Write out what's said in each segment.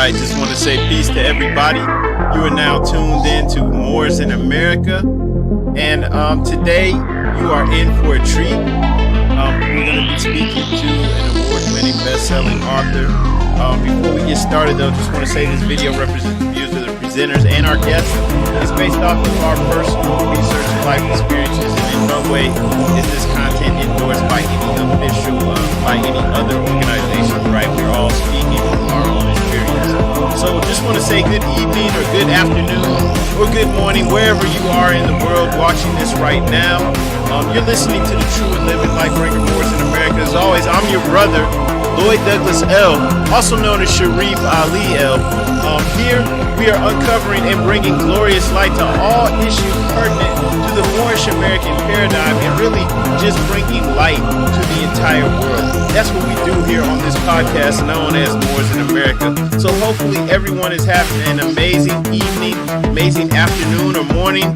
right, just want to say peace to everybody. You are now tuned in to Moors in America, and today you are in for a treat. We're going to be speaking to an award-winning best-selling author. Before we get started, though, just want to say this video represents the views of the presenters and our guests. It's based off of our personal research and life experiences, and in no way is this content endorsed by any official, by any other organization, right? We're all speaking from our own experience. So just want to say good evening or good afternoon or good morning, wherever you are in the world watching this right now. You're listening to the True and Living Lightbringer Moors in America. As always, I'm your brother, Lloyd Douglas L., also known as Sharif Ali L. Here, we are uncovering and bringing glorious light to all issues pertinent to the Moorish American paradigm and really just bringing light to the entire world. That's what we do here on this podcast known as Moors in America. So hopefully everyone is having an amazing evening, amazing afternoon or morning.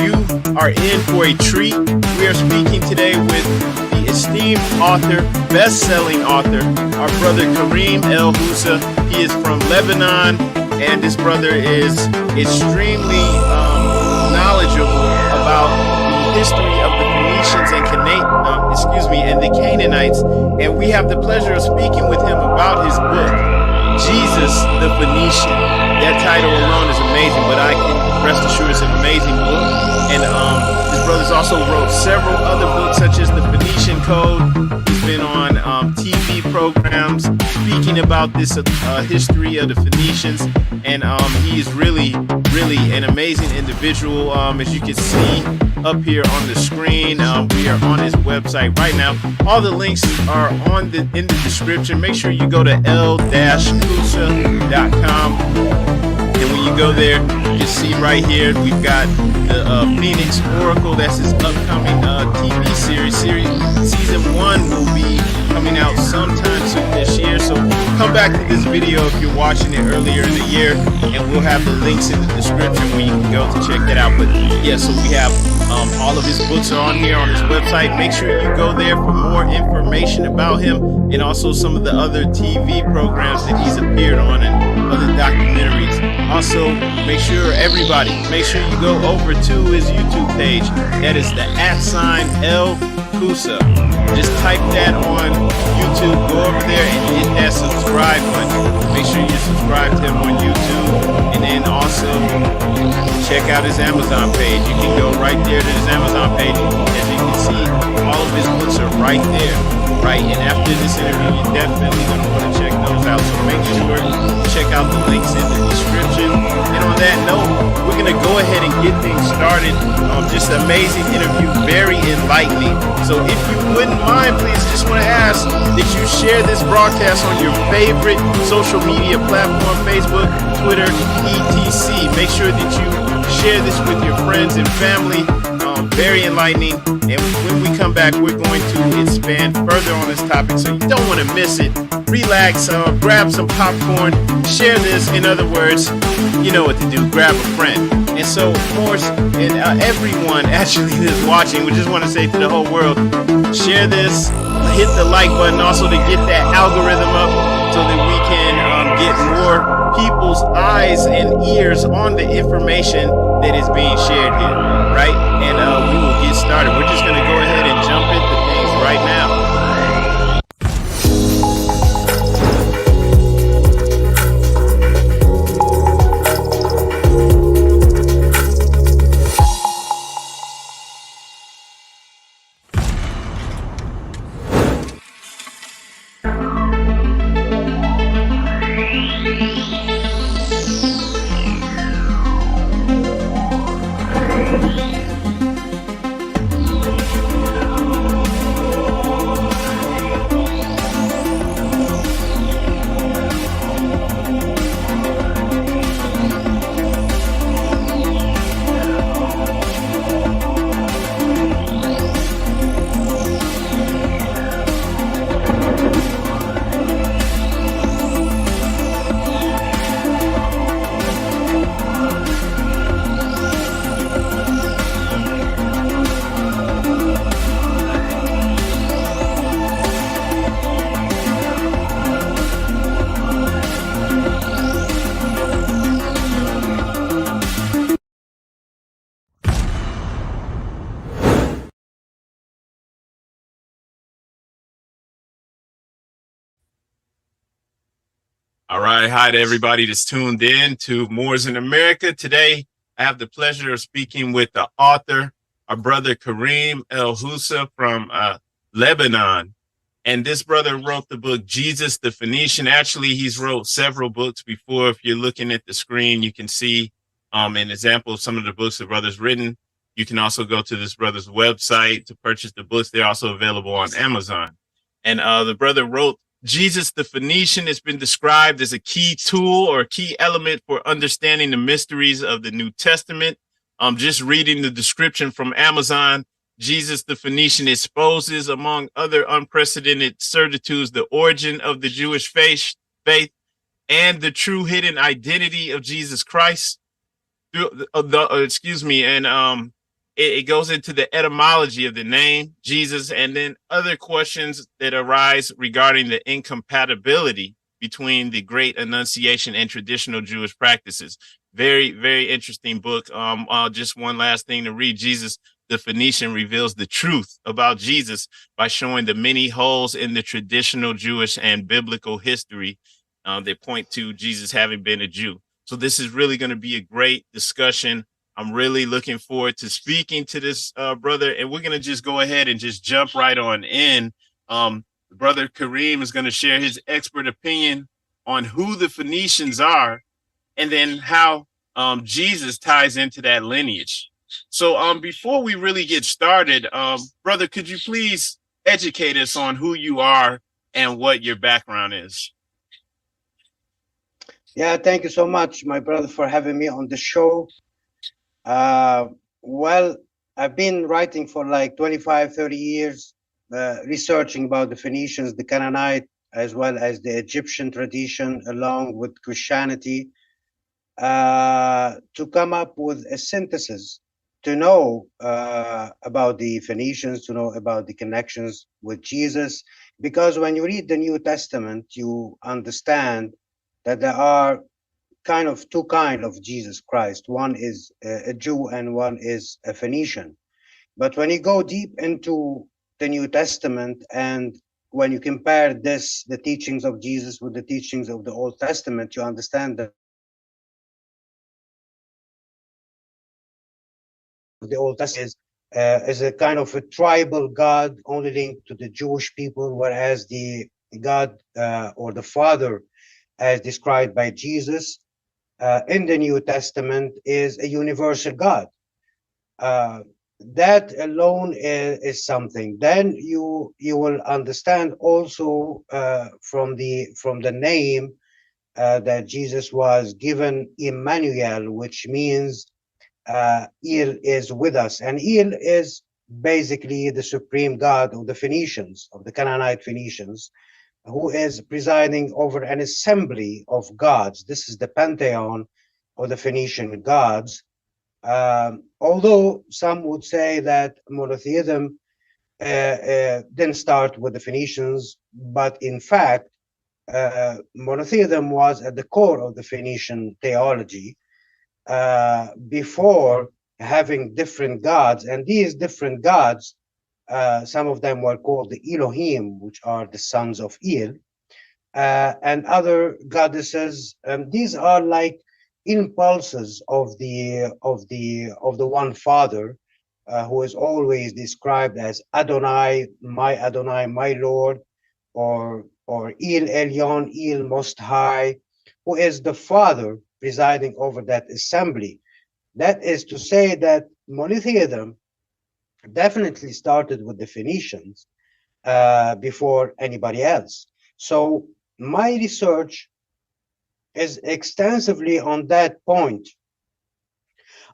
You are in for a treat. We are speaking today with the esteemed author, best-selling author, our brother Karim El Koussa. He is from Lebanon, and this brother is extremely knowledgeable about the history of the Phoenicians and and the Canaanites. And we have the pleasure of speaking with him about his book, Jesus the Phoenician. That title alone is amazing, but I can rest assured it's an amazing book. And his brothers also wrote several other books, such as the Phoenician Code. He's been on TV programs speaking about this history of the Phoenicians, and he is really an amazing individual. As you can see up here on the screen, we are on his website right now. All the links are in the description. Make sure you go to l-koussa.com. And when you go there, you can see right here, we've got the Phoenix Oracle. That's his upcoming TV series. Season 1 will be coming out sometime soon this year. So come back to this video if you're watching it earlier in the year, and we'll have the links in the description where you can go to check that out. But yeah, so we have all of his books are on here on his website. Make sure you go there for more information about him, and also some of the other TV programs that he's appeared on and other documentaries. Also, make sure you go over to his YouTube page. That is the @El Koussa. Just type that on YouTube, go over there and hit that subscribe button. Make sure you subscribe to him on YouTube, and then also check out his Amazon page. You can go right there to his Amazon page. As you can see, all of his books are right there. Right, and after this interview, you're definitely going to want to check those out. So make sure you check out the links in the description. And on that note, we're going to go ahead and get things started. Just an amazing interview, very enlightening. So if you wouldn't mind, please, just want to ask that you share this broadcast on your favorite social media platform, Facebook, Twitter, etc. Make sure that you share this with your friends and family. Very enlightening. And when we come back, we're going to expand further on this topic, so you don't want to miss it. Relax, grab some popcorn, share this. In other words, you know what to do. Grab a friend. And so, of course, and everyone actually that's watching, we just want to say to the whole world, share this, hit the like button also to get that algorithm up so that we can get more people's eyes and ears on the information that is being shared here, right? And we will get started. We're just going to go ahead and jump into things right now. All right. Hi to everybody that's tuned in to Moors in America. Today, I have the pleasure of speaking with the author, our brother Karim El Koussa from Lebanon. And this brother wrote the book, Jesus the Phoenician. Actually, he's wrote several books before. If you're looking at the screen, you can see an example of some of the books the brother's written. You can also go to this brother's website to purchase the books. They're also available on Amazon. And the brother wrote, Jesus the Phoenician has been described as a key tool or key element for understanding the mysteries of the New Testament. Just reading the description from Amazon, Jesus the Phoenician exposes, among other unprecedented certitudes, the origin of the Jewish faith and the true hidden identity of Jesus Christ. It goes into the etymology of the name Jesus, and then other questions that arise regarding the incompatibility between the Great Annunciation and traditional Jewish practices. Very, very interesting book. Just one last thing to read. Jesus the Phoenician reveals the truth about Jesus by showing the many holes in the traditional Jewish and biblical history that point to Jesus having been a Jew. So this is really going to be a great discussion. I'm really looking forward to speaking to this brother, and we're going to just go ahead and just jump right on in. Brother Karim is going to share his expert opinion on who the Phoenicians are, and then how Jesus ties into that lineage. So before we really get started, brother, could you please educate us on who you are and what your background is? Yeah, thank you so much, my brother, for having me on the show. Well, I've been writing for like 25, 30 years, researching about the Phoenicians, the Canaanite, as well as the Egyptian tradition, along with Christianity, to come up with a synthesis, to know about the Phoenicians, to know about the connections with Jesus. Because when you read the New Testament, you understand that there are two kinds of Jesus Christ. One is a Jew and one is a Phoenician. But when you go deep into the New Testament, and when you compare the teachings of Jesus with the teachings of the Old Testament, you understand that the Old Testament is a kind of a tribal God only linked to the Jewish people, whereas the God or the Father, as described by Jesus, in the New Testament is a universal God. That alone is something. Then you will understand also from the name that Jesus was given Emmanuel, which means El is with us, and El is basically the supreme God of the Phoenicians, of the Canaanite Phoenicians, who is presiding over an assembly of gods. This is the pantheon of the Phoenician gods. Although some would say that monotheism didn't start with the Phoenicians, but in fact, monotheism was at the core of the Phoenician theology before having different gods. And these different gods, some of them were called the Elohim, which are the sons of El, and other goddesses. These are like impulses of the one Father, who is always described as Adonai, my Lord, or El Elyon, El Most High, who is the Father presiding over that assembly. That is to say that monotheism definitely started with the Phoenicians before anybody else. So my research is extensively on that point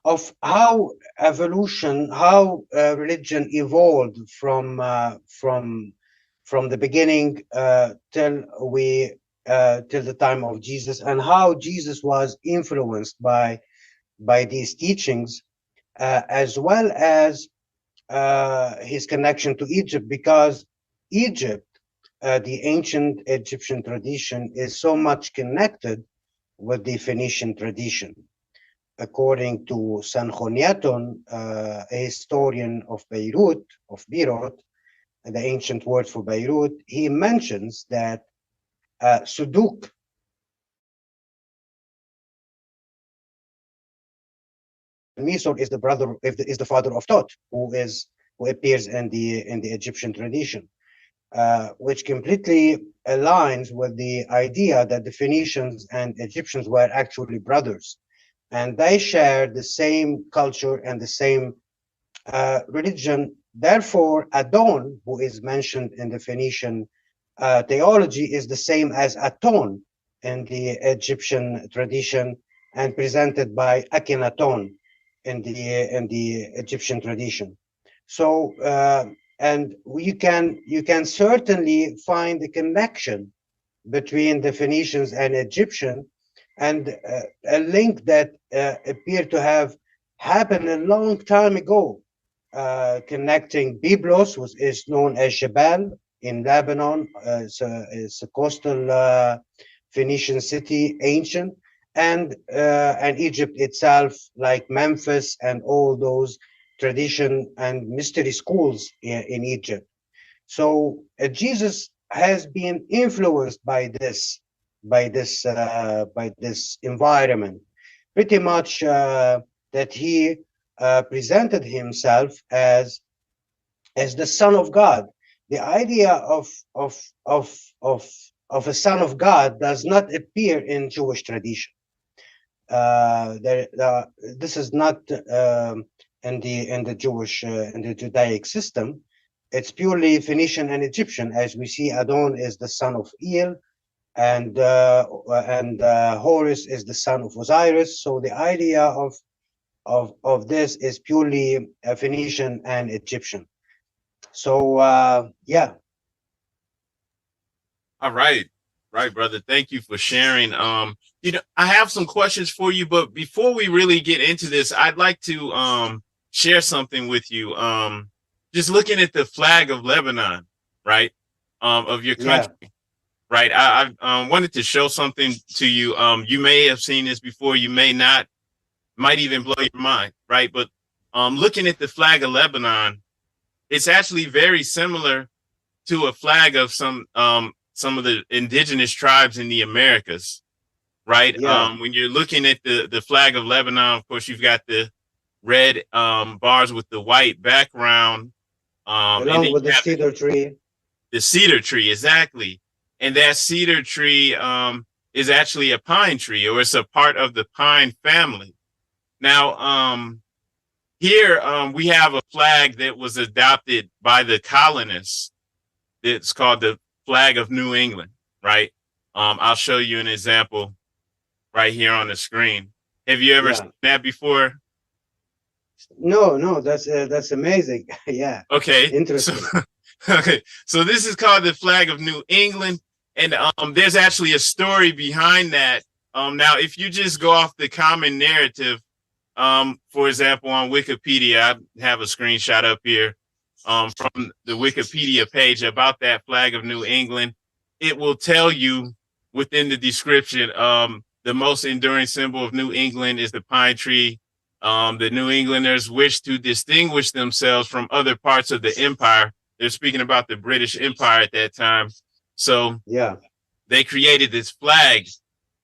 of how religion evolved from the beginning till the time of Jesus, and how Jesus was influenced by these teachings, as well as his connection to Egypt, because Egypt, the ancient Egyptian tradition, is so much connected with the Phoenician tradition. According to Sanchoniathon, a historian of Beirut, the ancient word for Beirut, he mentions that Suduk, Mesor is the brother, is the father of Tot, who appears in the Egyptian tradition, which completely aligns with the idea that the Phoenicians and Egyptians were actually brothers, and they shared the same culture and the same religion. Therefore, Adon, who is mentioned in the Phoenician theology, is the same as Aton in the Egyptian tradition, and presented by Akhenaton in the Egyptian tradition. So, and you can certainly find a connection between the Phoenicians and Egyptian, and a link that appeared to have happened a long time ago, connecting Byblos, which is known as Jebel in Lebanon. It's a coastal Phoenician city, ancient, and Egypt itself, like Memphis and all those tradition and mystery schools in Egypt. So Jesus has been influenced by this environment, pretty much, that he presented himself as the Son of God. The idea of a Son of God does not appear in Jewish tradition. This is not in the Jewish in the Judaic system. It's purely Phoenician and Egyptian, as we see. Adon is the son of El, and Horus is the son of Osiris. So the idea of this is purely Phoenician and Egyptian. So yeah. All right. Right, brother. Thank you for sharing. You know, I have some questions for you, but before we really get into this, I'd like to share something with you. Just looking at the flag of Lebanon, right? Of your country. Yeah. Right. I wanted to show something to you. You may have seen this before, you may not, might even blow your mind, right? But looking at the flag of Lebanon, it's actually very similar to a flag of some of the indigenous tribes in the Americas, right? Yeah. When you're looking at the flag of Lebanon, of course, you've got the red bars with the white background. Along with the cedar tree. The cedar tree, exactly. And that cedar tree is actually a pine tree, or it's a part of the pine family. Now, here we have a flag that was adopted by the colonists. It's called the flag of New England, right? I'll show you an example right here on the screen. Have you ever seen that before? No, that's amazing. Yeah. Okay. Interesting. Okay, so this is called the flag of New England, and there's actually a story behind that. Now, if you just go off the common narrative, for example, on Wikipedia, I have a screenshot up here from the Wikipedia page about that flag of New England. It will tell you within the description, the most enduring symbol of New England is the pine tree. The New Englanders wish to distinguish themselves from other parts of the empire. They're speaking about the British Empire at that time. So yeah, they created this flag.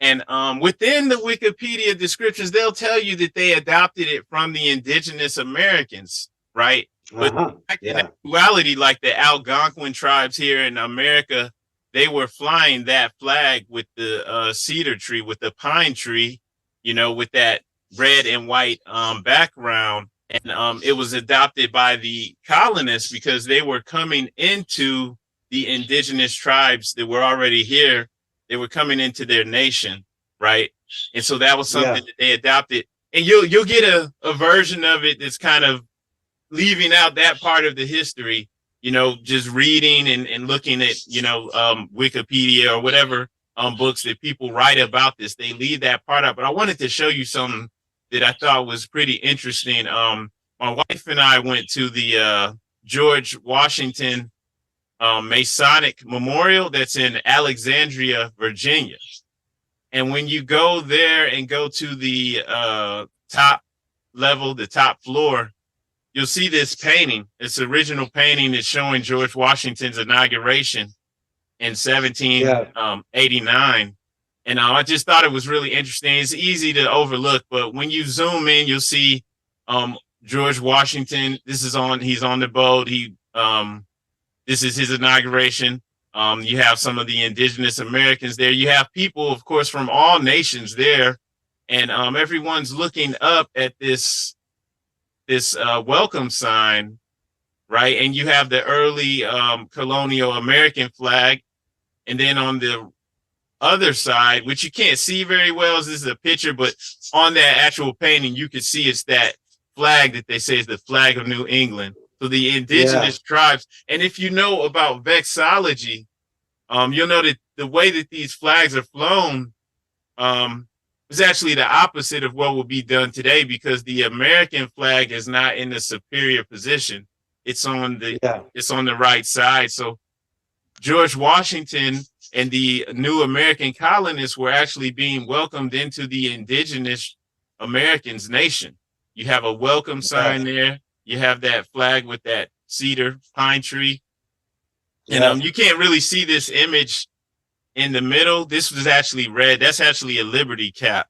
And within the Wikipedia descriptions, they'll tell you that they adopted it from the indigenous Americans, right? But in actuality, like the Algonquin tribes here in America, they were flying that flag with the cedar tree, with the pine tree, you know, with that red and white background. And it was adopted by the colonists because they were coming into the indigenous tribes that were already here. They were coming into their nation, right? And so that was something that they adopted. And you'll get a version of it that's kind of leaving out that part of the history, you know, just reading and looking at, you know, Wikipedia or whatever books that people write about this. They leave that part out. But I wanted to show you something that I thought was pretty interesting. My wife and I went to the George Washington Masonic Memorial that's in Alexandria, Virginia. And when you go there and go to the top level, the top floor, you'll see this painting. It's an original painting that's showing George Washington's inauguration in 1789. And I just thought it was really interesting. It's easy to overlook, but when you zoom in, you'll see George Washington, he's on the boat. This is his inauguration. You have some of the indigenous Americans there. You have people, of course, from all nations there, and everyone's looking up at this welcome sign, right? And you have the early colonial American flag, and then on the other side, which you can't see very well, as this is a picture, but on that actual painting, you can see it's that flag that they say is the flag of New England. So the indigenous tribes, and if you know about vexillology, you'll know that the way that these flags are flown is actually the opposite of what will be done today, because the American flag is not in a superior position. It's on the right side. So George Washington and the new American colonists were actually being welcomed into the indigenous Americans nation. You have a welcome sign there. You have that flag with that cedar pine tree. And you can't really see this image in the middle. This was actually red. That's actually a Liberty cap.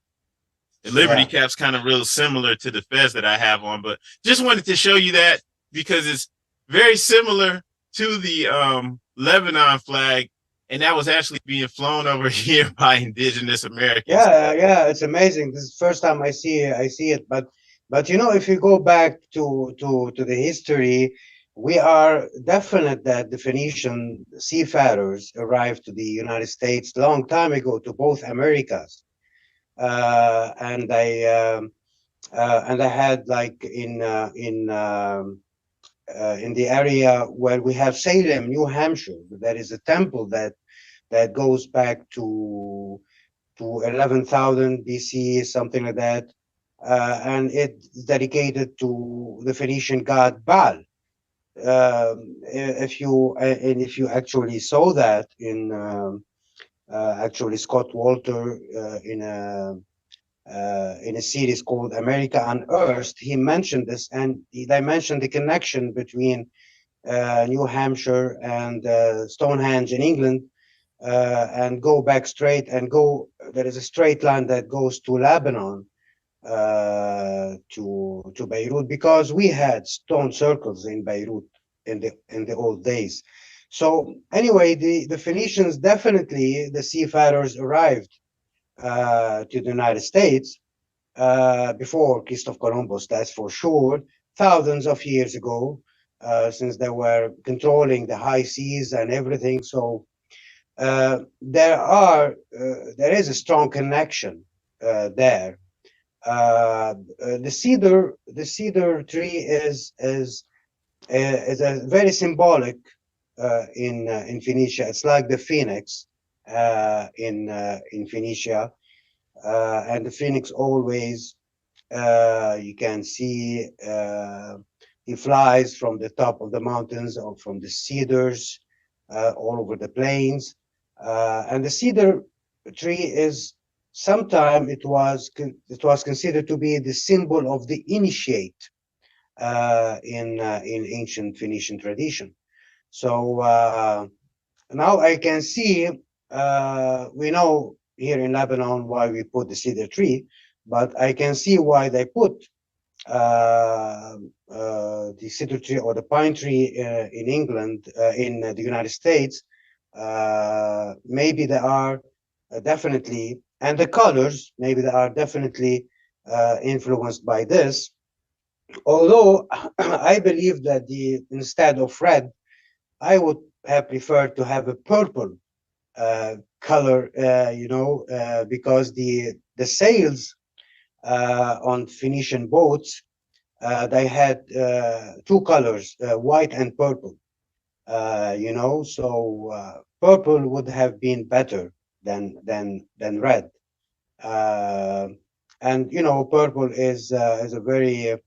The Liberty cap's kind of real similar to the fez that I have on, but just wanted to show you that because it's very similar to the Lebanon flag, and that was actually being flown over here by indigenous Americans. Yeah, it's amazing. This is the first time I see it, but you know, if you go back to the history, we are definite that the Phoenician seafarers arrived to the United States a long time ago, to both Americas, and I had, like, in the area where we have Salem, New Hampshire, there is a temple that goes back to 11,000 BC, something like that, and it's dedicated to the Phoenician god Baal. If you actually saw that in actually Scott Walter in a series called America Unearthed, he mentioned this, and they mentioned the connection between New Hampshire and Stonehenge in England, and go back straight and go. There is a straight line that goes to Lebanon, to Beirut, because we had stone circles in Beirut in the old days. So anyway, the Phoenicians, definitely the seafarers, arrived to the United States before Christopher Columbus, that's for sure, thousands of years ago, since they were controlling the high seas and everything. So there is a strong connection there. The cedar tree is a very symbolic in Phoenicia. It's like the phoenix in Phoenicia, and the phoenix always, you can see, he flies from the top of the mountains or from the cedars all over the plains, and the cedar tree is, sometime it was considered to be the symbol of the initiate in ancient Phoenician tradition. So now I can see, we know here in Lebanon why we put the cedar tree, but I can see why they put the cedar tree or the pine tree in England, in the United States. Maybe they are definitely, and the colors, maybe they are definitely influenced by this. Although I believe that instead of red, I would have preferred to have a purple color, because the sails on Phoenician boats, they had two colors, white and purple. So purple would have been better than red. And purple is a very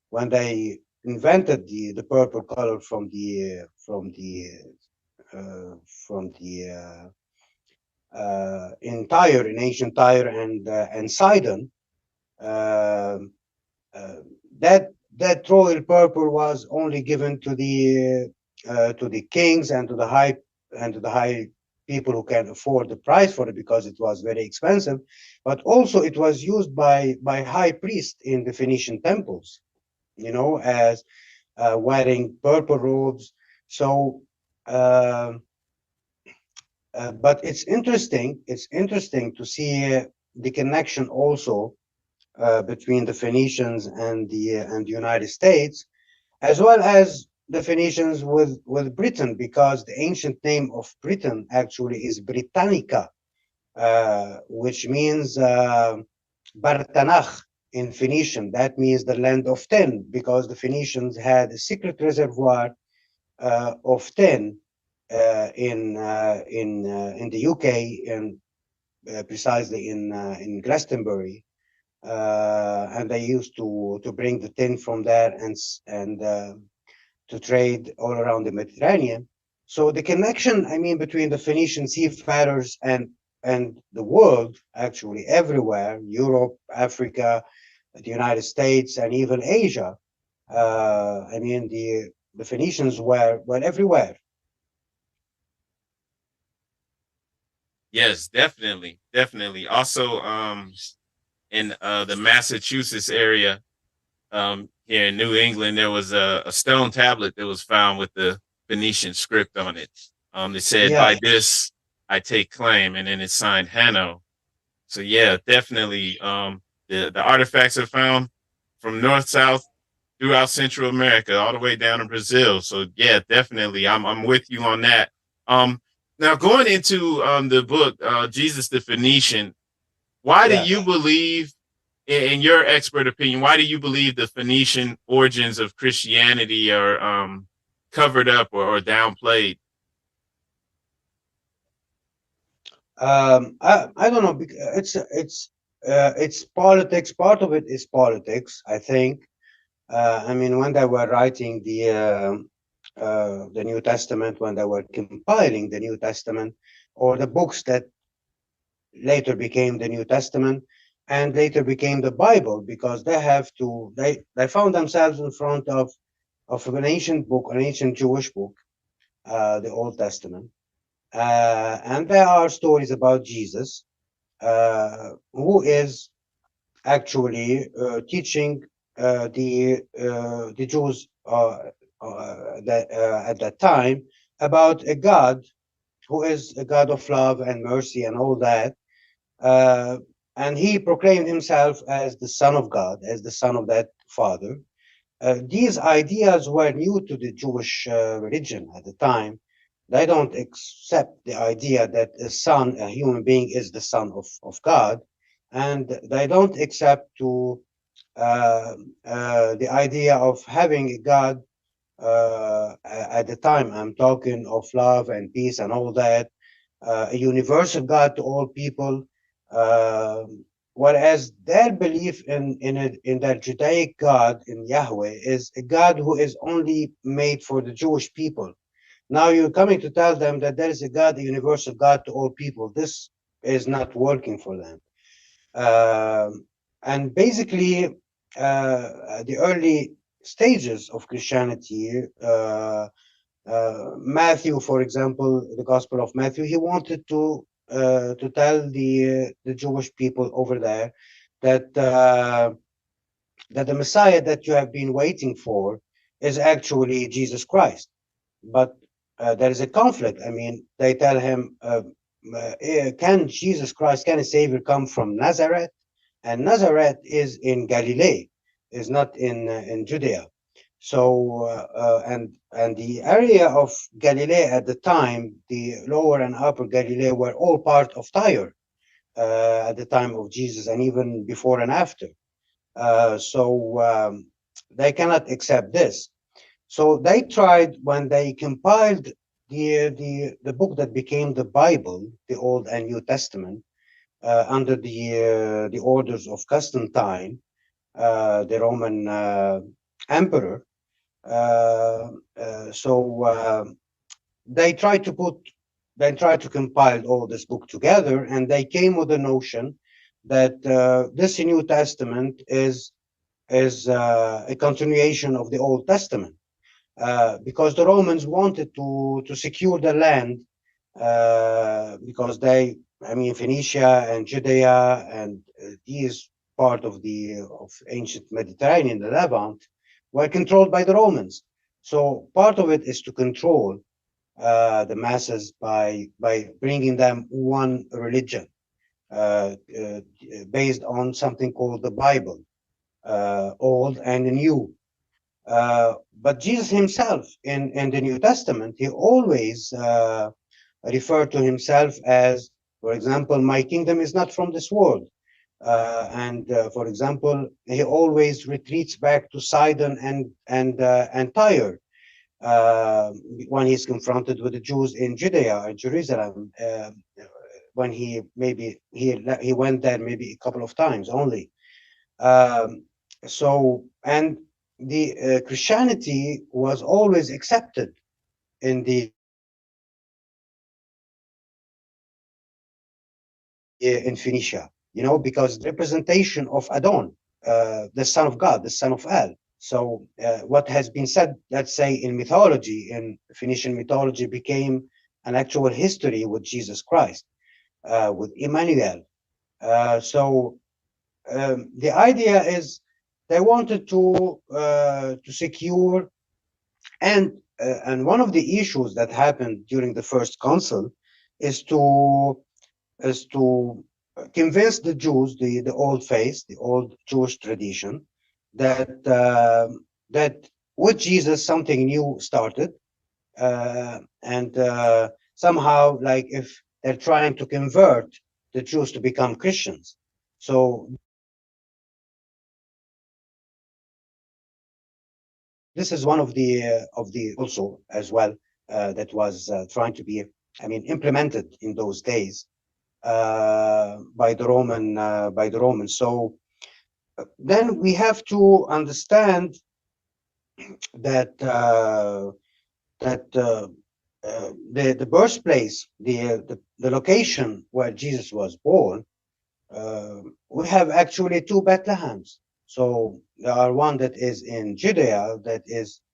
when they invented the purple color from the in Tyre, in ancient Tyre and Sidon, that royal purple was only given to the kings and to the high people who can afford the price for it because it was very expensive, but also it was used by high priests in the Phoenician temples, as wearing purple robes. So, but it's interesting. It's interesting to see the connection also between the Phoenicians and the United States, as well as the Phoenicians with Britain, because the ancient name of Britain actually is Britannica, which means Bartanach in Phoenician. That means the land of tin, because the Phoenicians had a secret reservoir of tin in the UK, and precisely in Glastonbury, and they used to bring the tin from there and to trade all around the Mediterranean. So the connection, I mean, between the Phoenician seafarers and the world, actually everywhere, Europe, Africa, the United States, and even Asia. I mean, the Phoenicians were everywhere. Yes, definitely, definitely. Also, in the Massachusetts area, here in New England, there was a stone tablet that was found with the Phoenician script on it. It said, Yeah, "By this I take claim," and then it's signed Hanno. So yeah, definitely. The artifacts are found from north, south, throughout Central America, all the way down to Brazil. So yeah, definitely, I'm with you on that. Um, Now going into the book, Jesus the Phoenician, why do yeah. you believe, in your expert opinion, why do you believe the Phoenician origins of Christianity are covered up or downplayed? I don't know. It's politics. Part of it is politics, I think. I mean, when they were writing the New Testament, when they were compiling the New Testament, or the books that later became the New Testament and later became the Bible, because they found themselves in front of an ancient book, an ancient Jewish book, the Old Testament, and there are stories about Jesus, who is actually teaching the Jews at that time about a God who is a God of love and mercy and all that. Uh, and he proclaimed himself as the Son of God, as the Son of that Father. These ideas were new to the Jewish religion at the time. They don't accept the idea that a son, a human being, is the son of God, and they don't accept the idea of having a God at the time. I'm talking of love and peace and all that, a universal God to all people. Uh, Whereas their belief in their Judaic God, in Yahweh, is a God who is only made for the Jewish people. Now you're coming to tell them that there is a God, a universal God to all people. This is not working for them. And basically, the early stages of Christianity, Matthew, for example, the Gospel of Matthew, he wanted to tell the Jewish people over there that that the Messiah that you have been waiting for is actually Jesus Christ. But there is a conflict. I mean, they tell him, can Jesus Christ, can a Savior come from Nazareth? And Nazareth is in Galilee, is not in Judea. So and the area of Galilee at the time, the lower and upper Galilee, were all part of Tyre at the time of Jesus, and even before and after. So they cannot accept this. So they tried, when they compiled the book that became the Bible, the Old and New Testament, under the orders of Constantine, the Roman emperor. So they tried to compile all this book together, and they came with the notion that this New Testament is a continuation of the Old Testament, because the Romans wanted to secure the land because Phoenicia and Judea and these part of ancient Mediterranean, the Levant, were controlled by the Romans. So part of it is to control the masses by bringing them one religion based on something called the Bible, Old and New. But Jesus himself in the New Testament, he always referred to himself as, for example, my kingdom is not from this world. For example, he always retreats back to Sidon and Tyre when he's confronted with the Jews in Judea and Jerusalem. When he went there maybe a couple of times only. And the Christianity was always accepted in Phoenicia, because the representation of Adon, the son of God, the son of El. So what has been said, let's say in mythology, in Phoenician mythology, became an actual history with Jesus Christ, with Emmanuel. The idea is they wanted to secure, and one of the issues that happened during the first council is to convince the Jews, the old faith, the old Jewish tradition, that that with Jesus something new started, and somehow, like, if they're trying to convert the Jews to become Christians. So this is one of the also as well that was trying to be, implemented in those days by the Romans. So then we have to understand that the birthplace, the location where Jesus was born, we have actually two Bethlehems. So there are one that is in Judea, that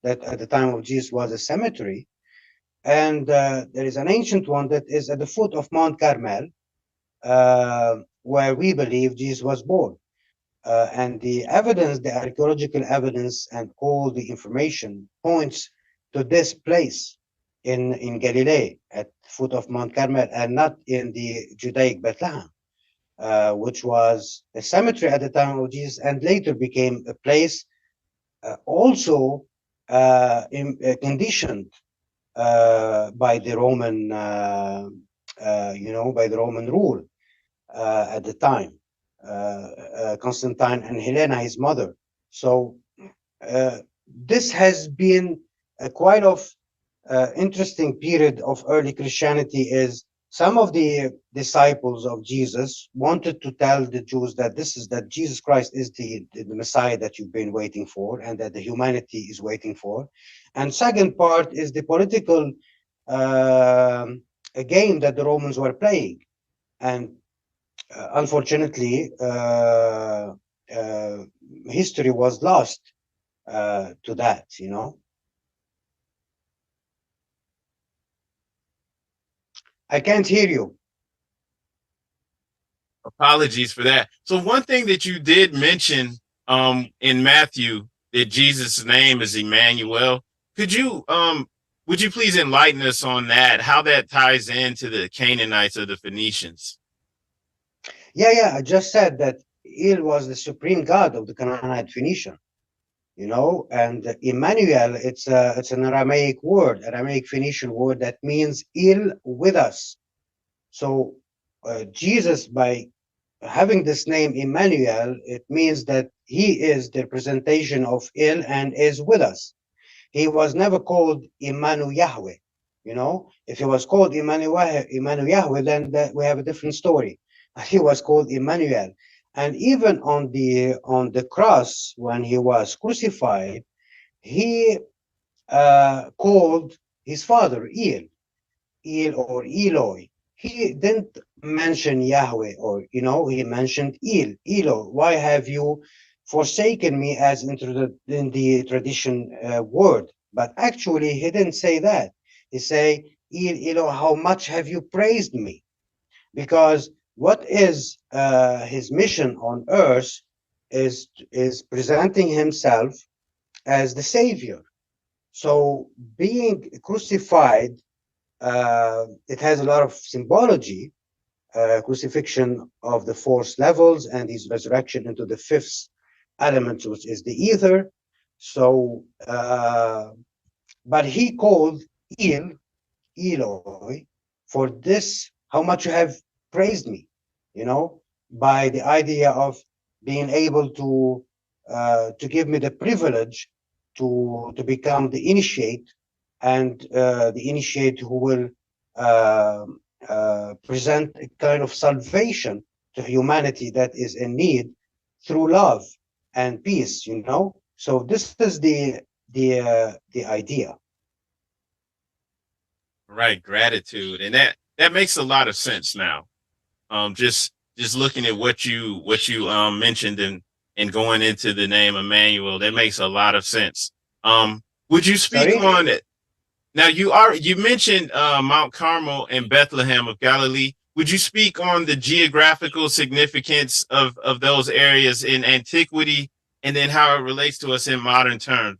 at the time of Jesus was a cemetery, and there is an ancient one that is at the foot of Mount Carmel, where we believe Jesus was born. And the evidence, the archaeological evidence, and all the information points to this place in Galilee, at the foot of Mount Carmel, and not in the Judaic Bethlehem, which was a cemetery at the time of Jesus, and later became a place also conditioned by the Roman, by the Roman rule at the time. Constantine and Helena, his mother. So this has been a quite interesting period of early Christianity. Is some of the disciples of Jesus wanted to tell the Jews that that Jesus Christ is the Messiah that you've been waiting for, and that the humanity is waiting for. And second part is the political game that the Romans were playing. And unfortunately, history was lost to that, I can't hear you. Apologies for that. So one thing that you did mention in Matthew, that Jesus' name is Emmanuel. Would you please enlighten us on that, how that ties into the Canaanites or the Phoenicians? Yeah, I just said that Il was the supreme god of the Canaanite Phoenician, and Emmanuel, it's an Aramaic Phoenician word that means Il with us. So Jesus, by having this name Emmanuel, it means that he is the representation of Il and is with us. He was never called Emmanuel Yahweh. If he was called Emmanuel Yahweh, then we have a different story. He was called Emmanuel. And even on the cross, when he was crucified, he called his father Il or Eloi. He didn't mention Yahweh, or he mentioned Eloi. Why have you forsaken me, as in the tradition word? But actually, he didn't say that. He say how much have you praised me? Because what is his mission on earth is presenting himself as the savior. So being crucified, it has a lot of symbology. Crucifixion of the fourth levels and his resurrection into the fifth element, which is the ether. So, but he called Eloi, for this, how much you have praised me, by the idea of being able to give me the privilege to become the initiate, and the initiate who will present a kind of salvation to humanity that is in need through love and peace. So this is the idea. Right, gratitude, and that makes a lot of sense now. Just looking at what you mentioned and going into the name Emmanuel, that makes a lot of sense. Would you speak Sorry? on it? Now you mentioned Mount Carmel and Bethlehem of Galilee. Would you speak on the geographical significance of those areas in antiquity, and then how it relates to us in modern terms?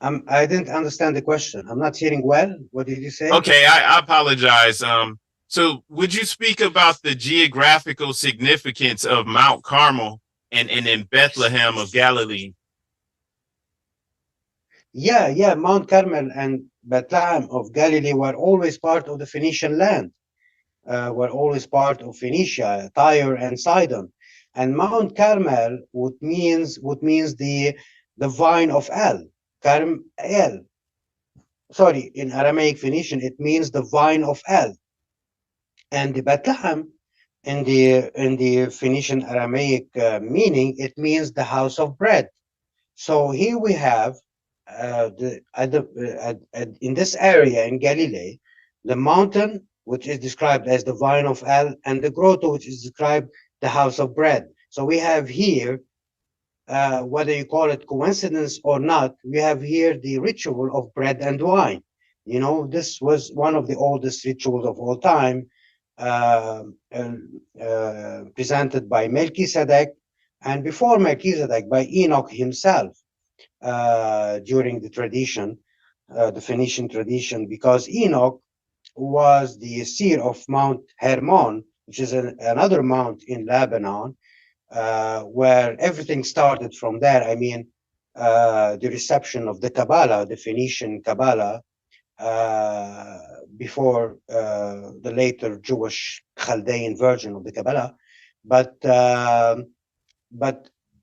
I didn't understand the question. I'm not hearing well. What did you say? Okay, I apologize. So would you speak about the geographical significance of Mount Carmel and in Bethlehem of Galilee? Yeah. Mount Carmel and Bethlehem of Galilee were always part of the Phoenician land. Were always part of Phoenicia, Tyre, and Sidon. And Mount Carmel, what means the vine of El. El. Sorry, in Aramaic Phoenician, it means the vine of El. And the Bethlehem, in the Phoenician Aramaic meaning, it means the house of bread. So here we have in this area in Galilee, the mountain, which is described as the vine of El, and the grotto, which is described the house of bread. So we have here, whether you call it coincidence or not, we have here the ritual of bread and wine. This was one of the oldest rituals of all time, presented by Melchizedek, and before Melchizedek by Enoch himself, during the tradition, the Phoenician tradition, because Enoch was the seer of Mount Hermon, which is another mount in Lebanon, where everything started from there. I mean, the reception of the Kabbalah, the Phoenician Kabbalah, before the later Jewish Chaldean version of the Kabbalah. But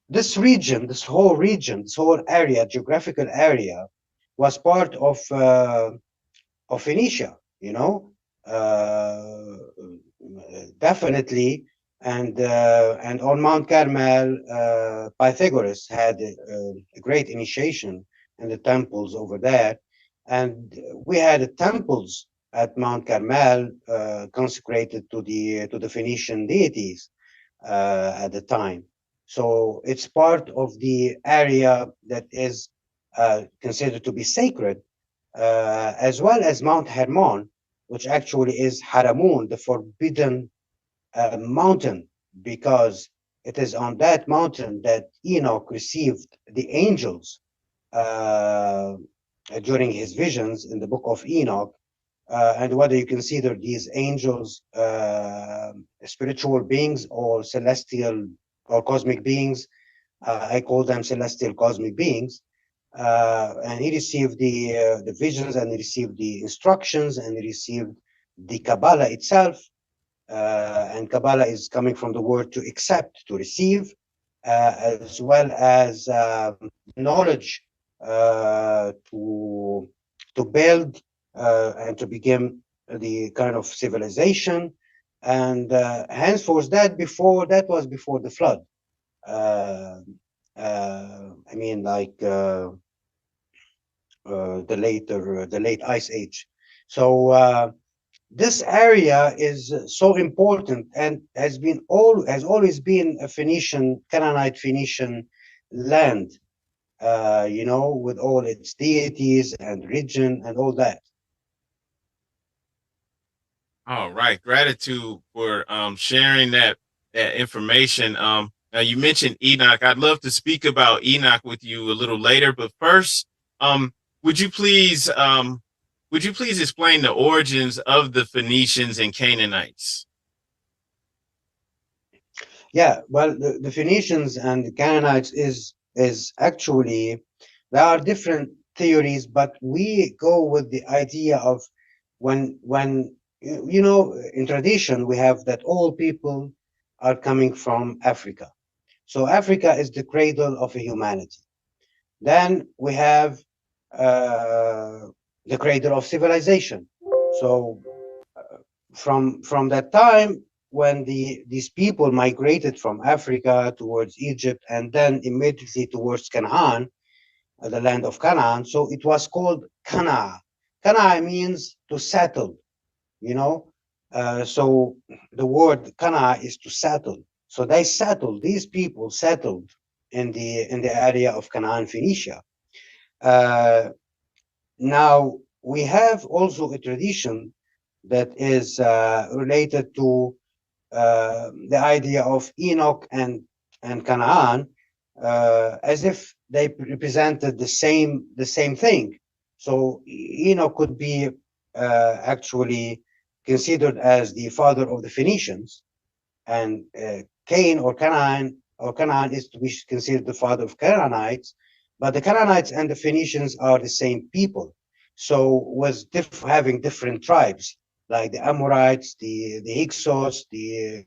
this region, this whole area, geographical area, was part of Phoenicia, definitely. And on Mount Carmel, Pythagoras had a great initiation in the temples over there. And we had temples at Mount Carmel consecrated to the Phoenician deities at the time. So it's part of the area that is considered to be sacred, as well as Mount Hermon, which actually is Haramun, the forbidden mountain, because it is on that mountain that Enoch received the angels during his visions in the book of Enoch. And whether you consider these angels spiritual beings or celestial or cosmic beings, I call them celestial cosmic beings. And he received the visions, and he received the instructions, and he received the Kabbalah itself. And Kabbalah is coming from the word to accept, to receive, as well as knowledge to build and to begin the kind of civilization. And henceforth, that was before the flood. I mean, like the late ice age. So this area is so important, and has always been a Canaanite Phoenician land. with all its deities and religion and all that. All right. Gratitude for sharing that information. Now you mentioned Enoch. I'd love to speak about Enoch with you a little later, but first, um, would you please explain the origins of the Phoenicians and Canaanites? Yeah, well, the Phoenicians and the Canaanites is actually, there are different theories, but we go with the idea of when in tradition we have that all people are coming from Africa. So Africa is the cradle of humanity. Then we have uh, the cradle of civilization. So from that time when these people migrated from Africa towards Egypt and then immediately towards Canaan, the land of Canaan. So it was called Kana. Kana means to settle, you know. So the word Kana is to settle. So they settled. These people settled in the area of Canaan, Phoenicia. Uh, Now we have also a tradition that is related to the idea of Enoch and Canaan, as if they represented the same thing. So Enoch could be actually considered as the father of the Phoenicians, and Cain or Canaan is to be considered the father of Canaanites, but the Canaanites and the Phoenicians are the same people. So was having different tribes like the Amorites, the Hyksos, you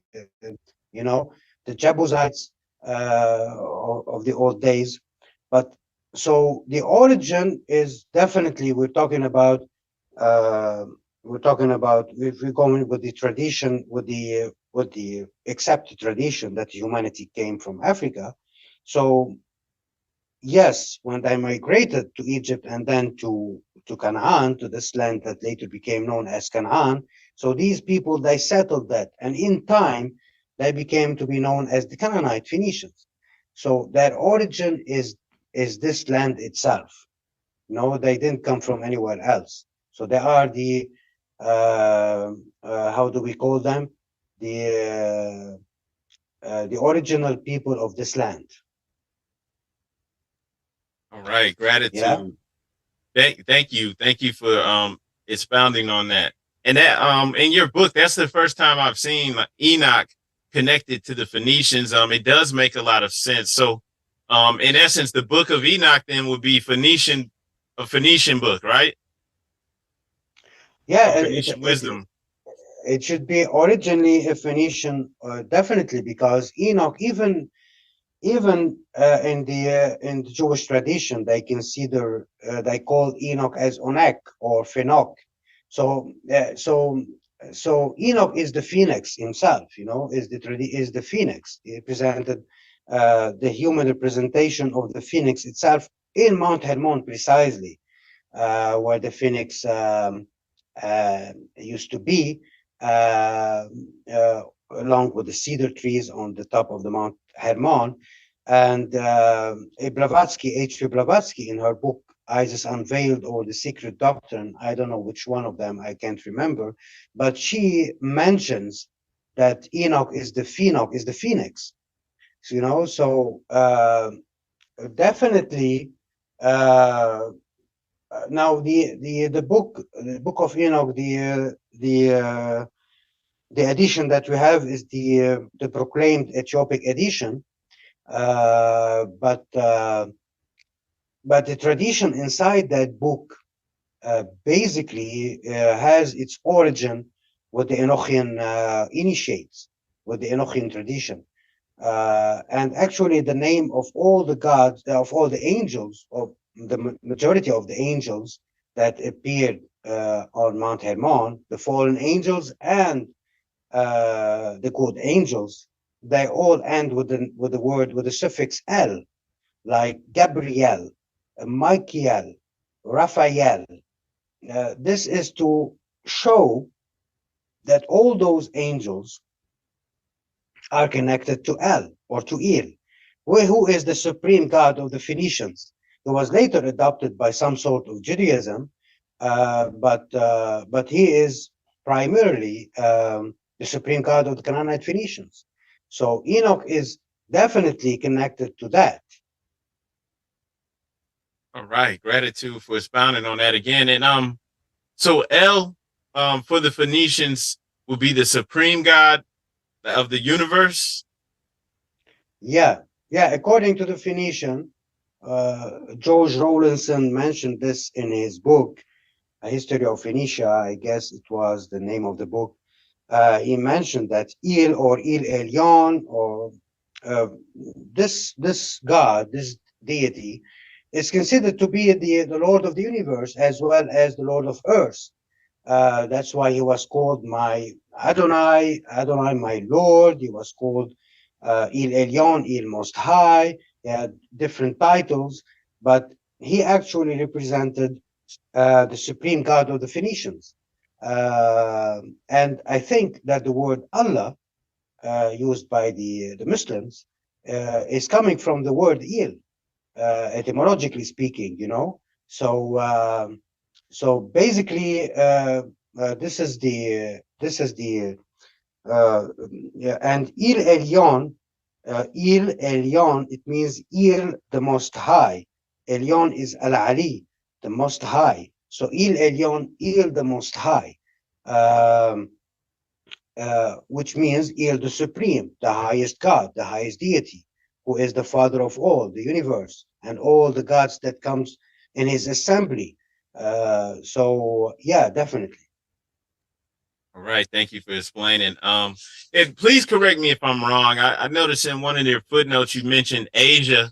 know the Jebusites of the old days. But so the origin is definitely uh, if we're going with the tradition, with the accepted tradition that humanity came from Africa. So yes, when they migrated to Egypt and then to Canaan, to this land that later became known as Canaan, so these people they settled that, and in time they became to be known as the Canaanite Phoenicians. So their origin is this land itself. No, they didn't come from anywhere else. So they are how do we call them? The original people of this land. All right. Yeah. Gratitude. Thank you for expounding on that. And that in your book, that's the first time I've seen like, Enoch connected to the Phoenicians. It does make a lot of sense. So in essence, the book of Enoch then would be a Phoenician book, right? Yeah, Of it, Phoenician it, wisdom. it should be originally a Phoenician, definitely, because Enoch, even in the Jewish tradition, they call Enoch as Onak or Phenok. So Enoch is the phoenix himself. Is the phoenix. He represented the human representation of the phoenix itself in Mount Hermon, precisely where the phoenix used to be, uh, along with the cedar trees on the top of the Mount Hermon. And H.P. Blavatsky, in her book Isis Unveiled or The Secret Doctrine, I don't know which one of them, I can't remember, but she mentions that Enoch is the phoenix. So definitely. Uh, Now the book of Enoch, the edition that we have is the proclaimed Ethiopic edition, but the tradition inside that book basically has its origin with the Enochian initiates, with the Enochian tradition. And actually, the name of all the gods, of all the angels, of the majority of the angels that appeared on Mount Hermon, the fallen angels and the good angels, they all end with the suffix El, like Gabriel, Michael, Raphael. This is to show that all those angels are connected to El or to Il, who is the supreme god of the Phoenicians. He was later adopted by some sort of Judaism, but he is primarily the supreme god of the Canaanite Phoenicians. So Enoch is definitely connected to that. All right, gratitude for expounding on that again. And so El, for the Phoenicians, will be the supreme god of the universe. Yeah, according to the Phoenician, George Rawlinson mentioned this in his book, A History of Phoenicia. I guess it was the name of the book. He mentioned that Il or Il Elyon, or this god, this deity, is considered to be the Lord of the universe as well as the Lord of earth. That's why he was called my Adonai, my Lord. He was called Il Elyon, Il Most High. He had different titles, but he actually represented the supreme god of the Phoenicians. And I think that the word Allah, used by the Muslims, is coming from the word Il, etymologically speaking, you know. So basically, this is the and Il Elyon, it means Il, the Most High. Elyon is Al Ali, the Most High. So Il Elyon, Il, the Most High, which means Il, the Supreme, the highest God, the highest deity, who is the Father of all, the universe, and all the gods that comes in his assembly. So yeah, definitely. All right, thank you for explaining. And please correct me if I'm wrong. I noticed in one of your footnotes you mentioned Asia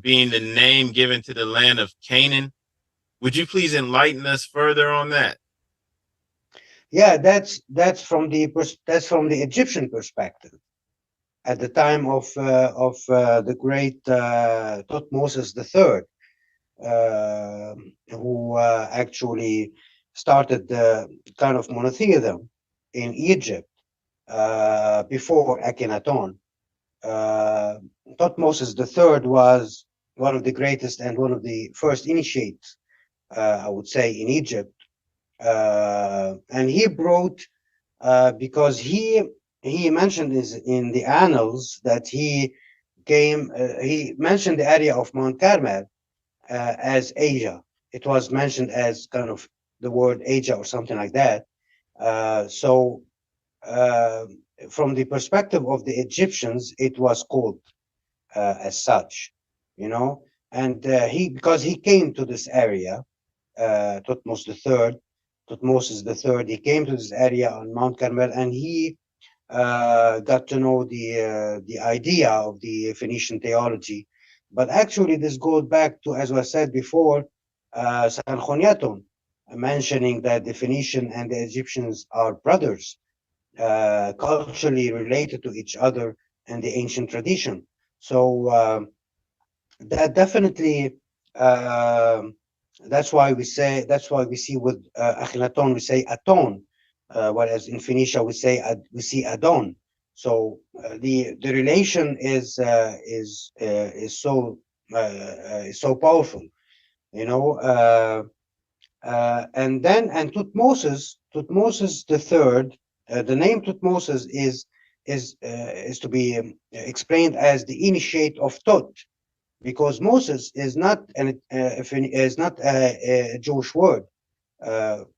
being the name given to the land of Canaan. Would you please enlighten us further on that? Yeah, that's from the Egyptian perspective. At the time of the great Thutmose III, who actually started the kind of monotheism in Egypt before Akhenaton. Thutmose III was one of the greatest and one of the first initiates, I would say, in Egypt. And he brought, because he mentioned this in the annals, that he mentioned the area of Mount Carmel as Asia. It was mentioned as kind of the word Asia or something like that. So from the perspective of the Egyptians, it was called as such, you know. And because he came to this area, Thutmose III, he came to this area on Mount Carmel, and he got to know the idea of the Phoenician theology. But actually, this goes back to, as was said before, Sanchoniathon, mentioning that the Phoenician and the Egyptians are brothers, culturally related to each other in the ancient tradition. So that definitely, that's why we see with Akhenaton we say Aton, whereas in Phoenicia we see Adon. So the relation is so powerful, you know. And Thutmose III, the name Thutmose is to be explained as the initiate of Tut, because Moses is not a Jewish word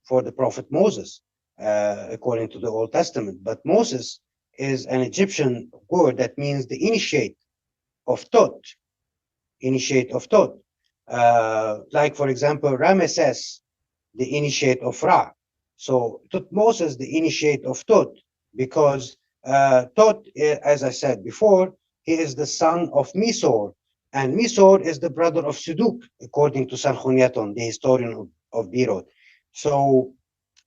for the prophet Moses, according to the Old Testament, but Moses is an Egyptian word that means the initiate of Tut. Like, for example, Ramesses, the initiate of Ra. So Thutmose, the initiate of Tut, because Tut, as I said before, he is the son of Misor, and Misor is the brother of Suduk, according to Sanchoniathon, the historian of Beirut. So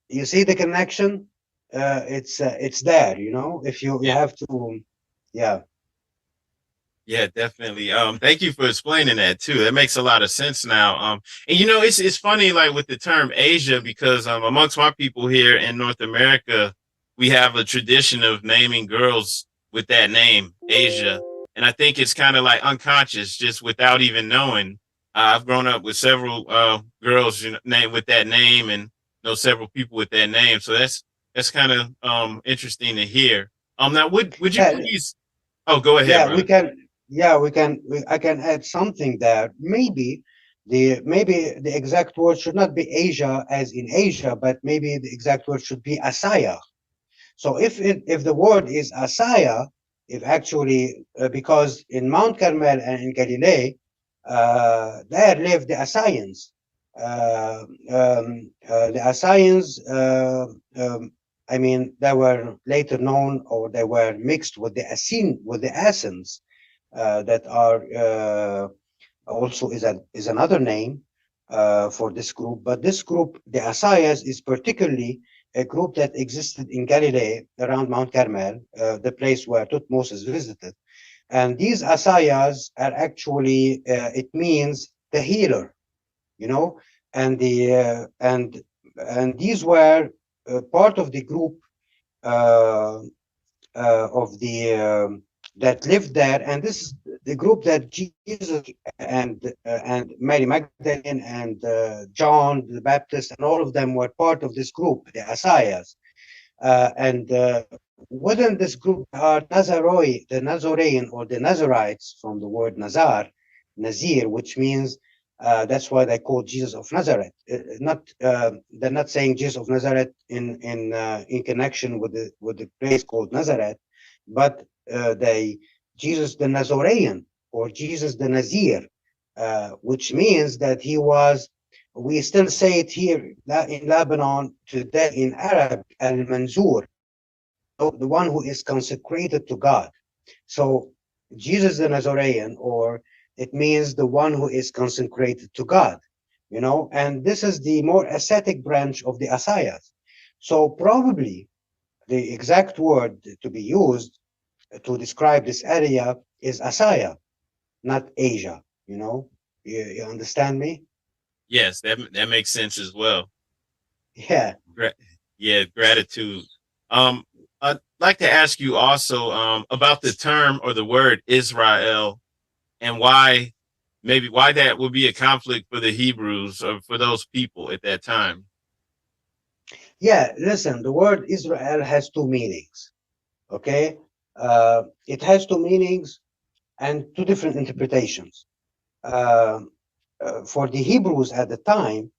you see the connection. It's there, you know. If you have to, yeah. Yeah, definitely. Thank you for explaining that too. That makes a lot of sense now. And you know, it's funny, like with the term Asia, because amongst my people here in North America, we have a tradition of naming girls with that name, Asia. And I think it's kind of like unconscious, just without even knowing. I've grown up with several girls name with that name, and know several people with that name. So that's kind of interesting to hear. Now would you Yeah, please? Oh, go ahead, yeah, we brother. can. Yeah, I can add something there. Maybe the exact word should not be Asia as in Asia, but maybe the exact word should be Asaya. So if the word is Asaya, if actually because in Mount Carmel and in Galilee, there lived the Assyrians. The Assyrians, I mean, they were later known, or they were mixed with the Assyrians, that are also is another name for this group. But this group, the Assyrians, is particularly a group that existed in Galilee around Mount Carmel, the place where Tutmosis visited. And these Assyrians are actually, it means the healer, you know, and and these were part of the group uh, of the that lived there, and this is the group that Jesus and Mary Magdalene and John the Baptist and all of them were part of this group, the Asayas. And within this group are the Nazarene or the Nazarites from the word Nazir, which means that's why they call Jesus of Nazareth. Not they're not saying Jesus of Nazareth in connection with the place called Nazareth, but they Jesus the Nazarene or Jesus the Nazir, which means that he was. We still say it here in Lebanon today in Arab, al-Manzur, the one who is consecrated to God. So Jesus the Nazarene, or it means the one who is consecrated to God, and this is the more ascetic branch of the Asayas. So probably the exact word to be used to describe this area is Asaya, not Asia, you understand me? Yes, that makes sense as well. Yeah. Gra- yeah, gratitude. Um, I'd like to ask you also about the term or the word Israel, and why that would be a conflict for the Hebrews or for those people at that time. Yeah, listen, the word Israel has two meanings, okay? It has two meanings and two different interpretations. Uh, for the Hebrews at the time,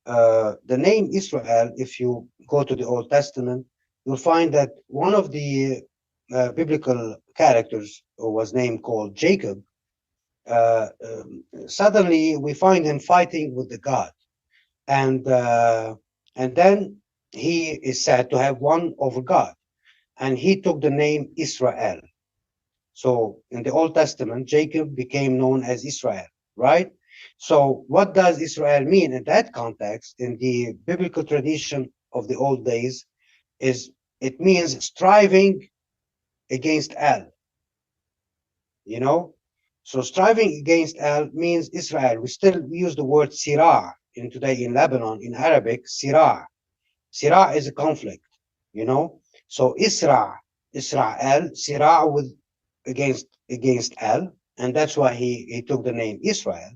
the name Israel, if you go to the Old Testament, you'll find that one of the biblical characters was named called Jacob. Suddenly, we find him fighting with the God, and then he is said to have won over God, and he took the name Israel. So in the Old Testament, Jacob became known as Israel, right? So what does Israel mean in that context? In the biblical tradition of the old days, is it means striving against El, you know? So striving against El means Israel. We still use the word sirah in today in Lebanon, in Arabic, sirah. Sirah is a conflict, you know? So Israel, sirah with against El, and that's why he took the name Israel.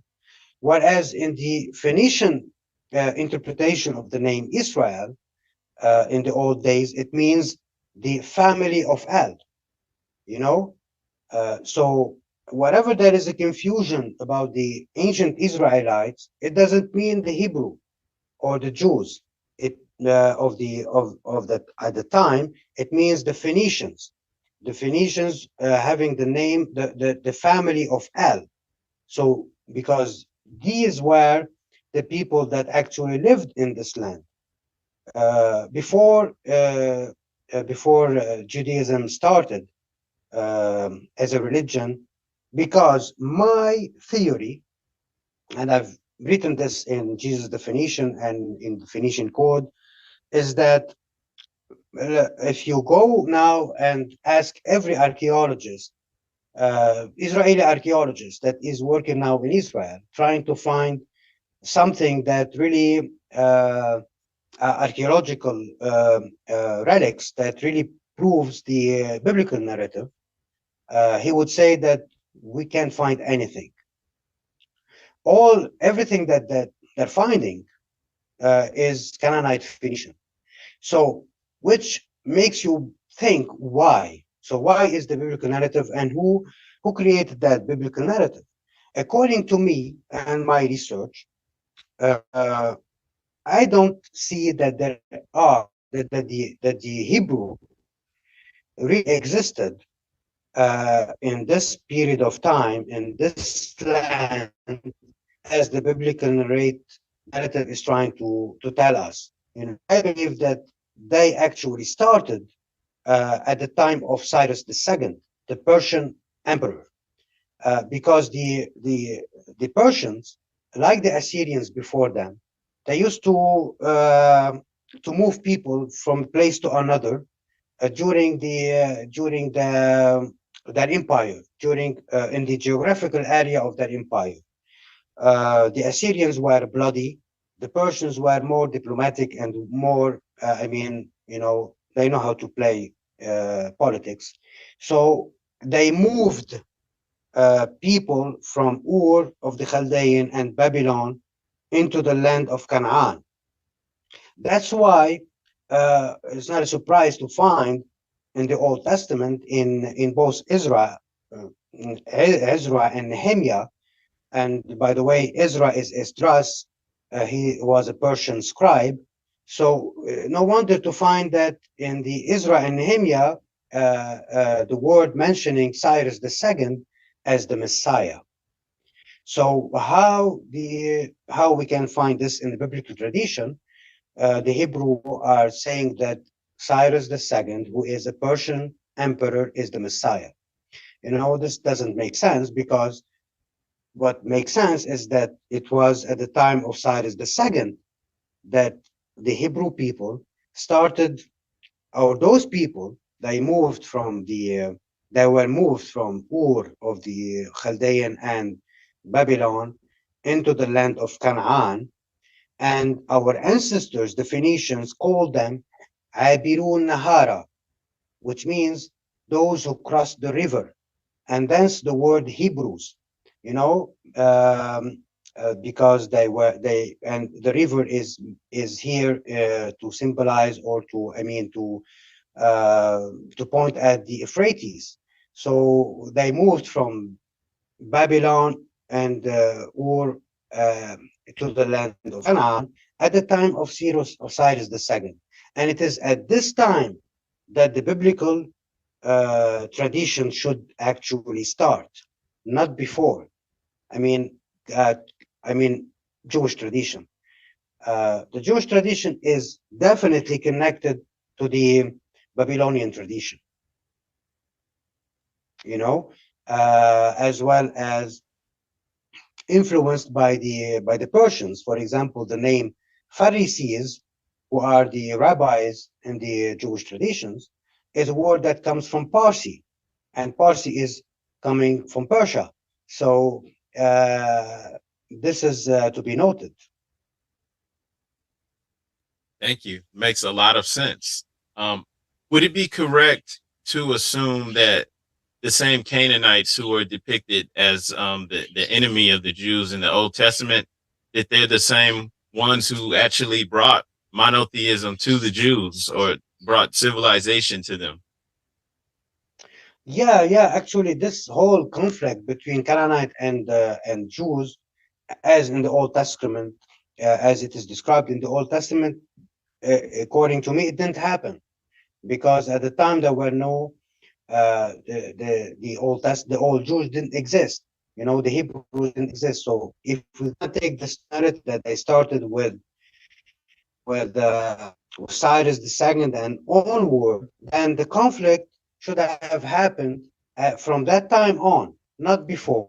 Whereas in the Phoenician interpretation of the name Israel in the old days, it means the family of El, you know? So whatever there is a confusion about the ancient Israelites, it doesn't mean the Hebrew or the Jews. It of that at the time, it means the Phoenicians. The Phoenicians having the name the family of El. So because these were the people that actually lived in this land before Judaism started as a religion. Because my theory, and I've written this in Jesus the Phoenician and in the Phoenician Code, is that if you go now and ask every archaeologist, Israeli archaeologist that is working now in Israel, trying to find something that really archaeological relics that really proves the biblical narrative, he would say that we can't find anything. everything that they're finding is Canaanite Phoenician. So, which makes you think why? So, why is the biblical narrative, and who created that biblical narrative? According to me and my research, uh, I don't see that there are that the Hebrew really existed in this period of time in this land as the biblical narrative is trying to tell us. I believe that they actually started at the time of Cyrus II, the Persian emperor, because the Persians, like the Assyrians before them, they used to move people from place to another during their empire, during in the geographical area of their empire. The Assyrians were bloody. The Persians were more diplomatic and more, they know how to play politics. So they moved people from Ur of the Chaldean and Babylon into the land of Canaan. That's why it's not a surprise to find in the Old Testament, in both Ezra and Nehemiah. And by the way, Ezra is Esdras. He was a Persian scribe. So no wonder to find that in the Ezra and Nehemiah, the word mentioning Cyrus II as the Messiah. So how we can find this in the biblical tradition? The Hebrew are saying that Cyrus II, who is a Persian emperor, is the Messiah. This doesn't make sense, because what makes sense is that it was at the time of Cyrus II that the Hebrew people started, or those people, they were moved from Ur of the Chaldean and Babylon into the land of Canaan. And our ancestors, the Phoenicians, called them Abirun Nahara, which means those who cross the river. And thence the word Hebrews, because and the river is here to symbolize, or to point at the Euphrates. So they moved from Babylon and Ur to the land of Canaan at the time of Cyrus II. And it is at this time that the biblical tradition should actually start, not before. I mean, uh, Jewish tradition. The Jewish tradition is definitely connected to the Babylonian tradition, as well as influenced by the Persians. For example, the name Pharisees, who are the rabbis in the Jewish traditions, is a word that comes from Parsi, and Parsi is coming from Persia. So this is to be noted. Thank you. Makes a lot of sense. Would it be correct to assume that the same Canaanites who are depicted as the enemy of the Jews in the Old Testament, that they're the same ones who actually brought monotheism to the Jews, or brought civilization to them? Yeah. Actually, this whole conflict between Canaanite and Jews, as in the Old Testament, as it is described in the Old Testament, according to me, it didn't happen, because at the time there were no the old Jews didn't exist. The Hebrews didn't exist. So if we take the narrative that they started with Cyrus II and onward, then the conflict should have happened from that time on, not before.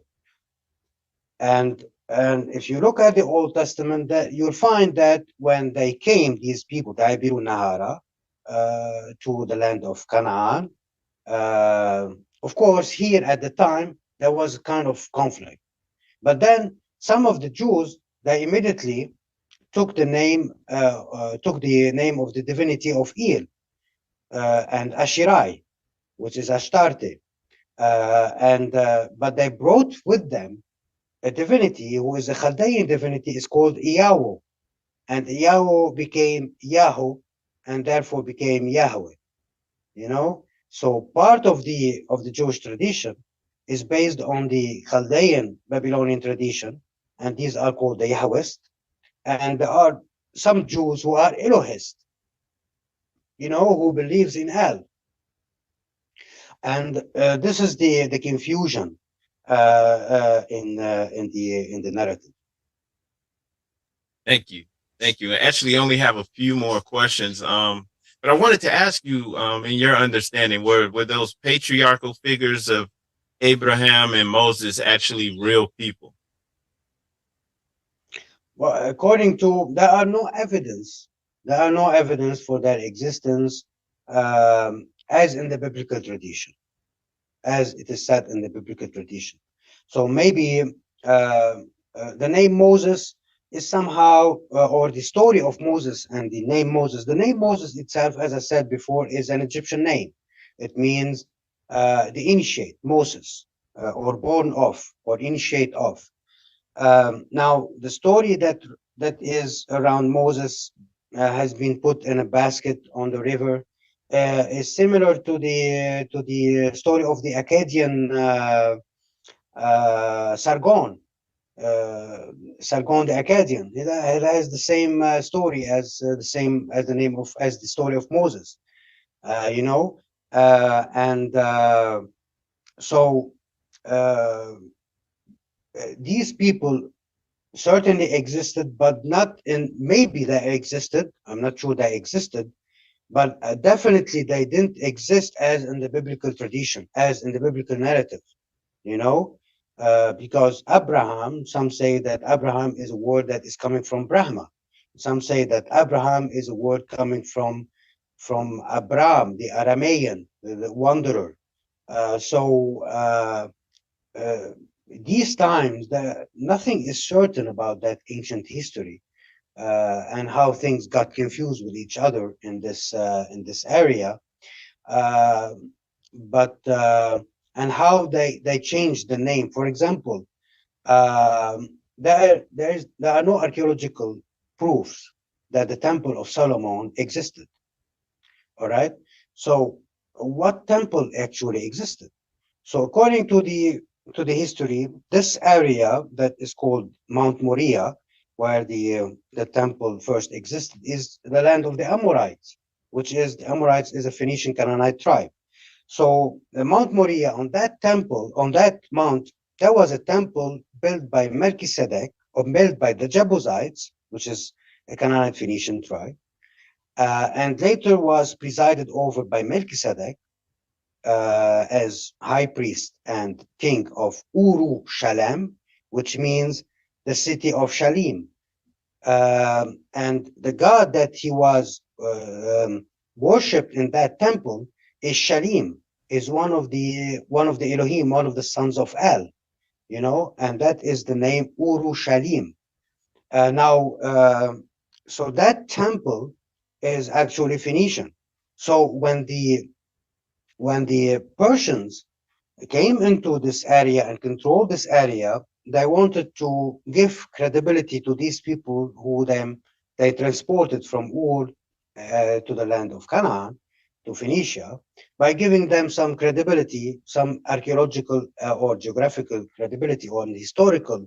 And if you look at the Old Testament, that you'll find that when they came, these people, the Ibiru Nahara, to the land of Canaan, of course, here at the time, there was a kind of conflict. But then some of the Jews, they immediately took the name of the divinity of El and Ashirai, which is Ashtarte. But they brought with them a divinity who is a Chaldean divinity is called Iyawo, and Iyawo became Yahoo, and therefore became Yahweh. You know, so part of the Jewish tradition is based on the Chaldean Babylonian tradition, and these are called the Yahwist. And there are some Jews who are Elohist, who believes in El. And this is the confusion in the narrative. Thank you. Thank you. I actually only have a few more questions. But I wanted to ask you, in your understanding, were those patriarchal figures of Abraham and Moses actually real people? Well, according to, there are no evidence. There are no evidence for their existence, as in the biblical tradition, as it is said in the biblical tradition. So maybe the name Moses is somehow, or the story of Moses and the name Moses. The name Moses itself, as I said before, is an Egyptian name. It means the initiate, Moses, or born of, or initiate of. Now, the story that is around Moses has been put in a basket on the river is similar to the story of the Akkadian Sargon. Sargon the Akkadian. It has the same story as the story of Moses. And so these people certainly existed, but not in, maybe they existed. I'm not sure they existed, but definitely they didn't exist as in the biblical tradition, as in the biblical narrative, because Abraham, some say that Abraham is a word that is coming from Brahma. Some say that Abraham is a word coming from Abram, the Aramean, the wanderer. These times, nothing is certain about that ancient history and how things got confused with each other in this area, and how they changed the name. For example, there are no archaeological proofs that the Temple of Solomon existed. All right. So, what temple actually existed? So, according to the history, this area that is called Mount Moriah, where the temple first existed, is the land of the Amorites, the Amorites is a Phoenician Canaanite tribe. So Mount Moriah, on that mount, there was a temple built by Melchizedek, or built by the Jebusites, which is a Canaanite Phoenician tribe, and later was presided over by Melchizedek, as high priest and king of Uru Shalem, which means the city of Shalim. And the god that he was worshipped in that temple is Shalim, is one of the Elohim, one of the sons of El, and that is the name Uru Shalim. So that temple is actually Phoenician. So when the Persians came into this area and controlled this area, they wanted to give credibility to these people who they transported from Ur to the land of Canaan, to Phoenicia, by giving them some credibility, some archaeological or geographical credibility, or historical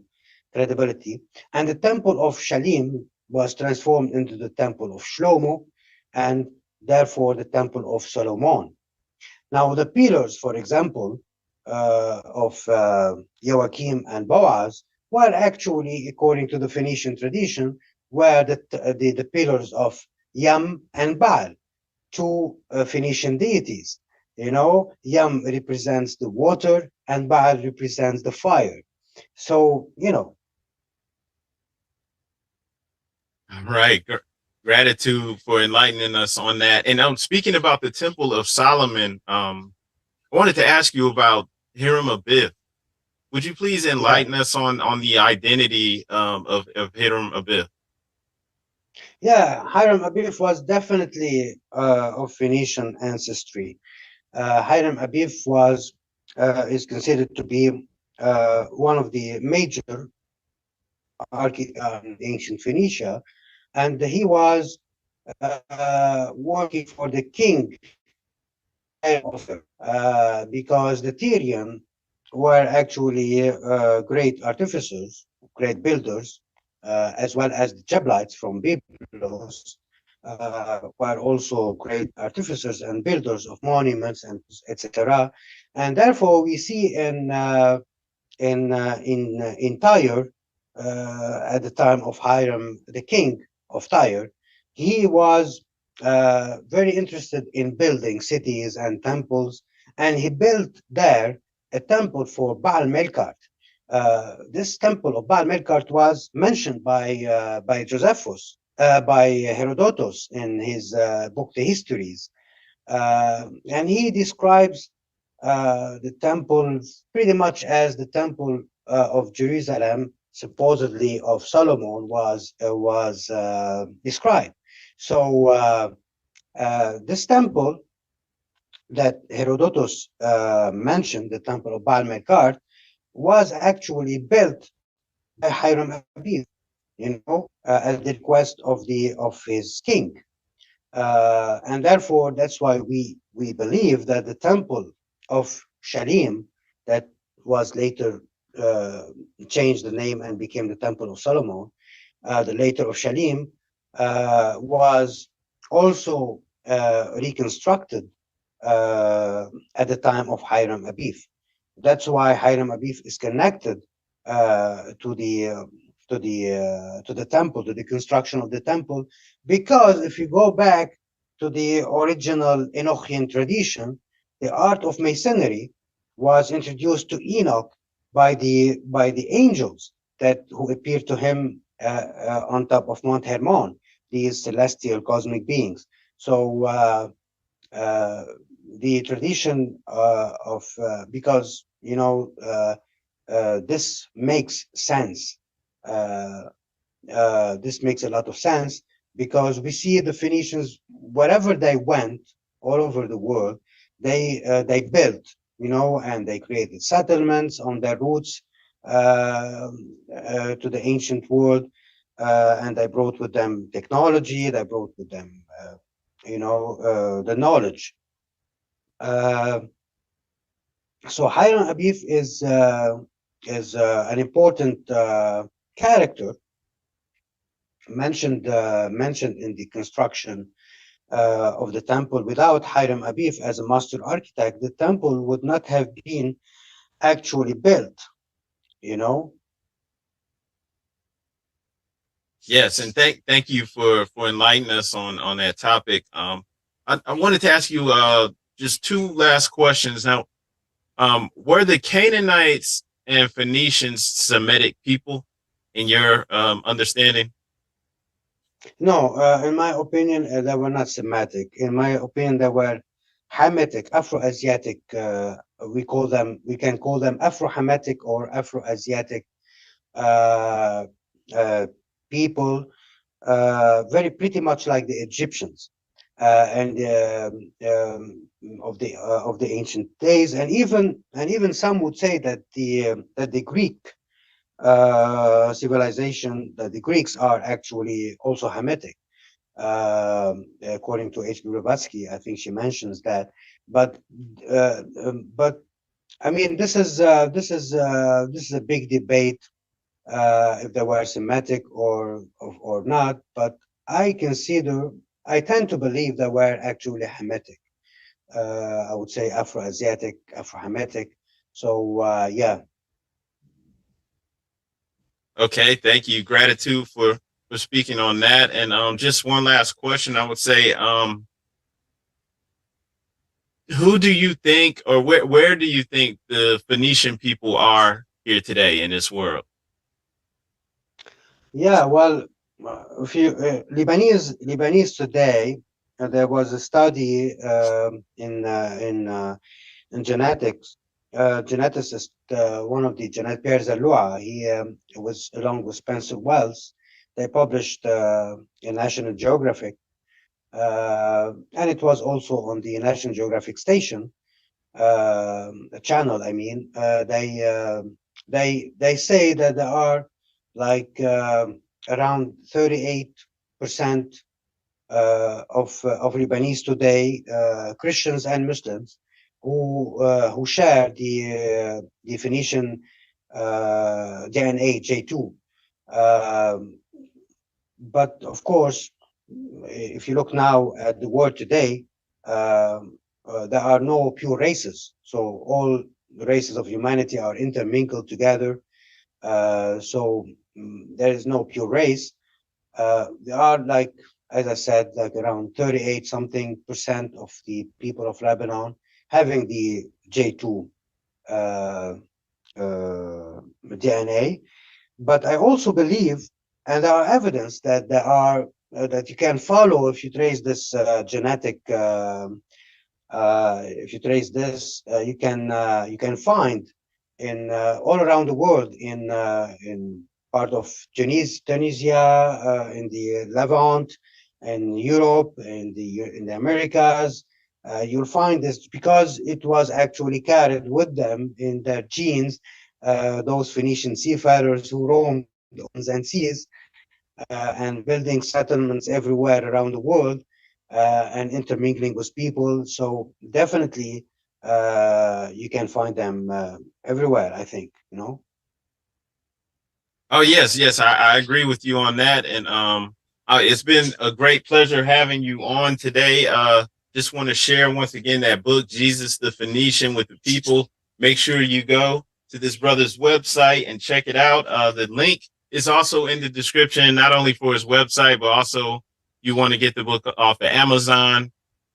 credibility. And the temple of Shalim was transformed into the temple of Shlomo, and therefore the temple of Solomon. Now, the pillars, for example, of Joachim and Boaz were actually, according to the Phoenician tradition, were the pillars of Yam and Baal, two Phoenician deities. Yam represents the water and Baal represents the fire. So, All right. Gratitude for enlightening us on that. And I'm speaking about the Temple of Solomon. I wanted to ask you about Hiram Abiff. Would you please enlighten us on the identity of Hiram Abiff? Yeah, Hiram Abiff was definitely of Phoenician ancestry. Hiram Abiff is considered to be one of the major ancient Phoenicia, and he was working for the king because the Tyrian were actually great artificers, great builders, as well as the Jablites from Byblos were also great artificers and builders of monuments and etc. And therefore, we see in Tyre at the time of Hiram, the king of Tyre, he was very interested in building cities and temples, and he built there a temple for Baal Melkart. This temple of Baal Melkart was mentioned by Josephus, by Herodotus in his book The Histories, and he describes the temple pretty much as the temple of Jerusalem, supposedly of Solomon, was described. So this temple that Herodotus mentioned, the temple of Baal Mekart, was actually built by Hiram Abiy, at the request of his king. And therefore, that's why we believe that the temple of Shalim, that was later changed the name and became the Temple of Solomon, the later of Shalim, was also reconstructed at the time of Hiram Abif. That's why Hiram Abif is connected to the temple, to the construction of the temple, because if you go back to the original Enochian tradition, the art of masonry was introduced to Enoch by the angels who appeared to him on top of Mount Hermon, these celestial cosmic beings. So the tradition of because this makes sense. This makes a lot of sense because we see the Phoenicians, wherever they went, all over the world, they built, and they created settlements on their routes to the ancient world, and they brought with them technology. They brought with them, the knowledge. So Hiram Abif is an important character mentioned in the construction of the temple. Without Hiram Abif as a master architect, the temple would not have been actually built. Yes, and thank you for enlightening us on that topic. I wanted to ask you just two last questions. Now, were the Canaanites and Phoenicians Semitic people in your understanding? No, in my opinion, they were not Semitic. In my opinion, they were Hamitic, Afro-Asiatic. We can call them Afro-Hamitic or Afro-Asiatic people, very pretty much like the Egyptians and of the ancient days, and even some would say that the Greek civilization, that the Greeks are actually also Hamitic, according to H. Blavatsky. I think she mentions that. But I mean, this is a big debate if they were Semitic or not. But I tend to believe they were actually Hamitic. I would say Afro-Asiatic, Afro-Hamitic. So yeah. Okay, thank you. Gratitude for speaking on that. And just one last question. I would say, who do you think, or where do you think the Phoenician people are here today in this world? Yeah, well, if you Lebanese today, there was a study in genetics. Geneticist, one of the Pierre Zalloua, he was along with Spencer Wells. They published in National Geographic, and it was also on the National Geographic station channel. I mean, they say that there are like around 38% of Lebanese today, Christians and Muslims, who share the Phoenician DNA J2. Um, but of course, if you look now at the world today, there are no pure races. So all the races of humanity are intermingled together. There is no pure race. There are like, as I said, like around 38 something percent of the people of Lebanon having the J2 uh, DNA. But I also believe, and there are evidence that there are that you can follow if you trace this genetic. If you trace this, you can find in all around the world in part of Tunisia, in the Levant, in Europe, in the Americas. You'll find this because it was actually carried with them in their genes. Those Phoenician seafarers who roamed oceans and seas and building settlements everywhere around the world and intermingling with people. So definitely you can find them everywhere, I think, you know. Oh yes, yes, I agree with you on that. And it's been a great pleasure having you on today. Just want to share once again that book, Jesus the Phoenician, with the people. Make sure you go to this brother's website and check it out. The link is also in the description, not only for his website, but also you want to get the book off of Amazon.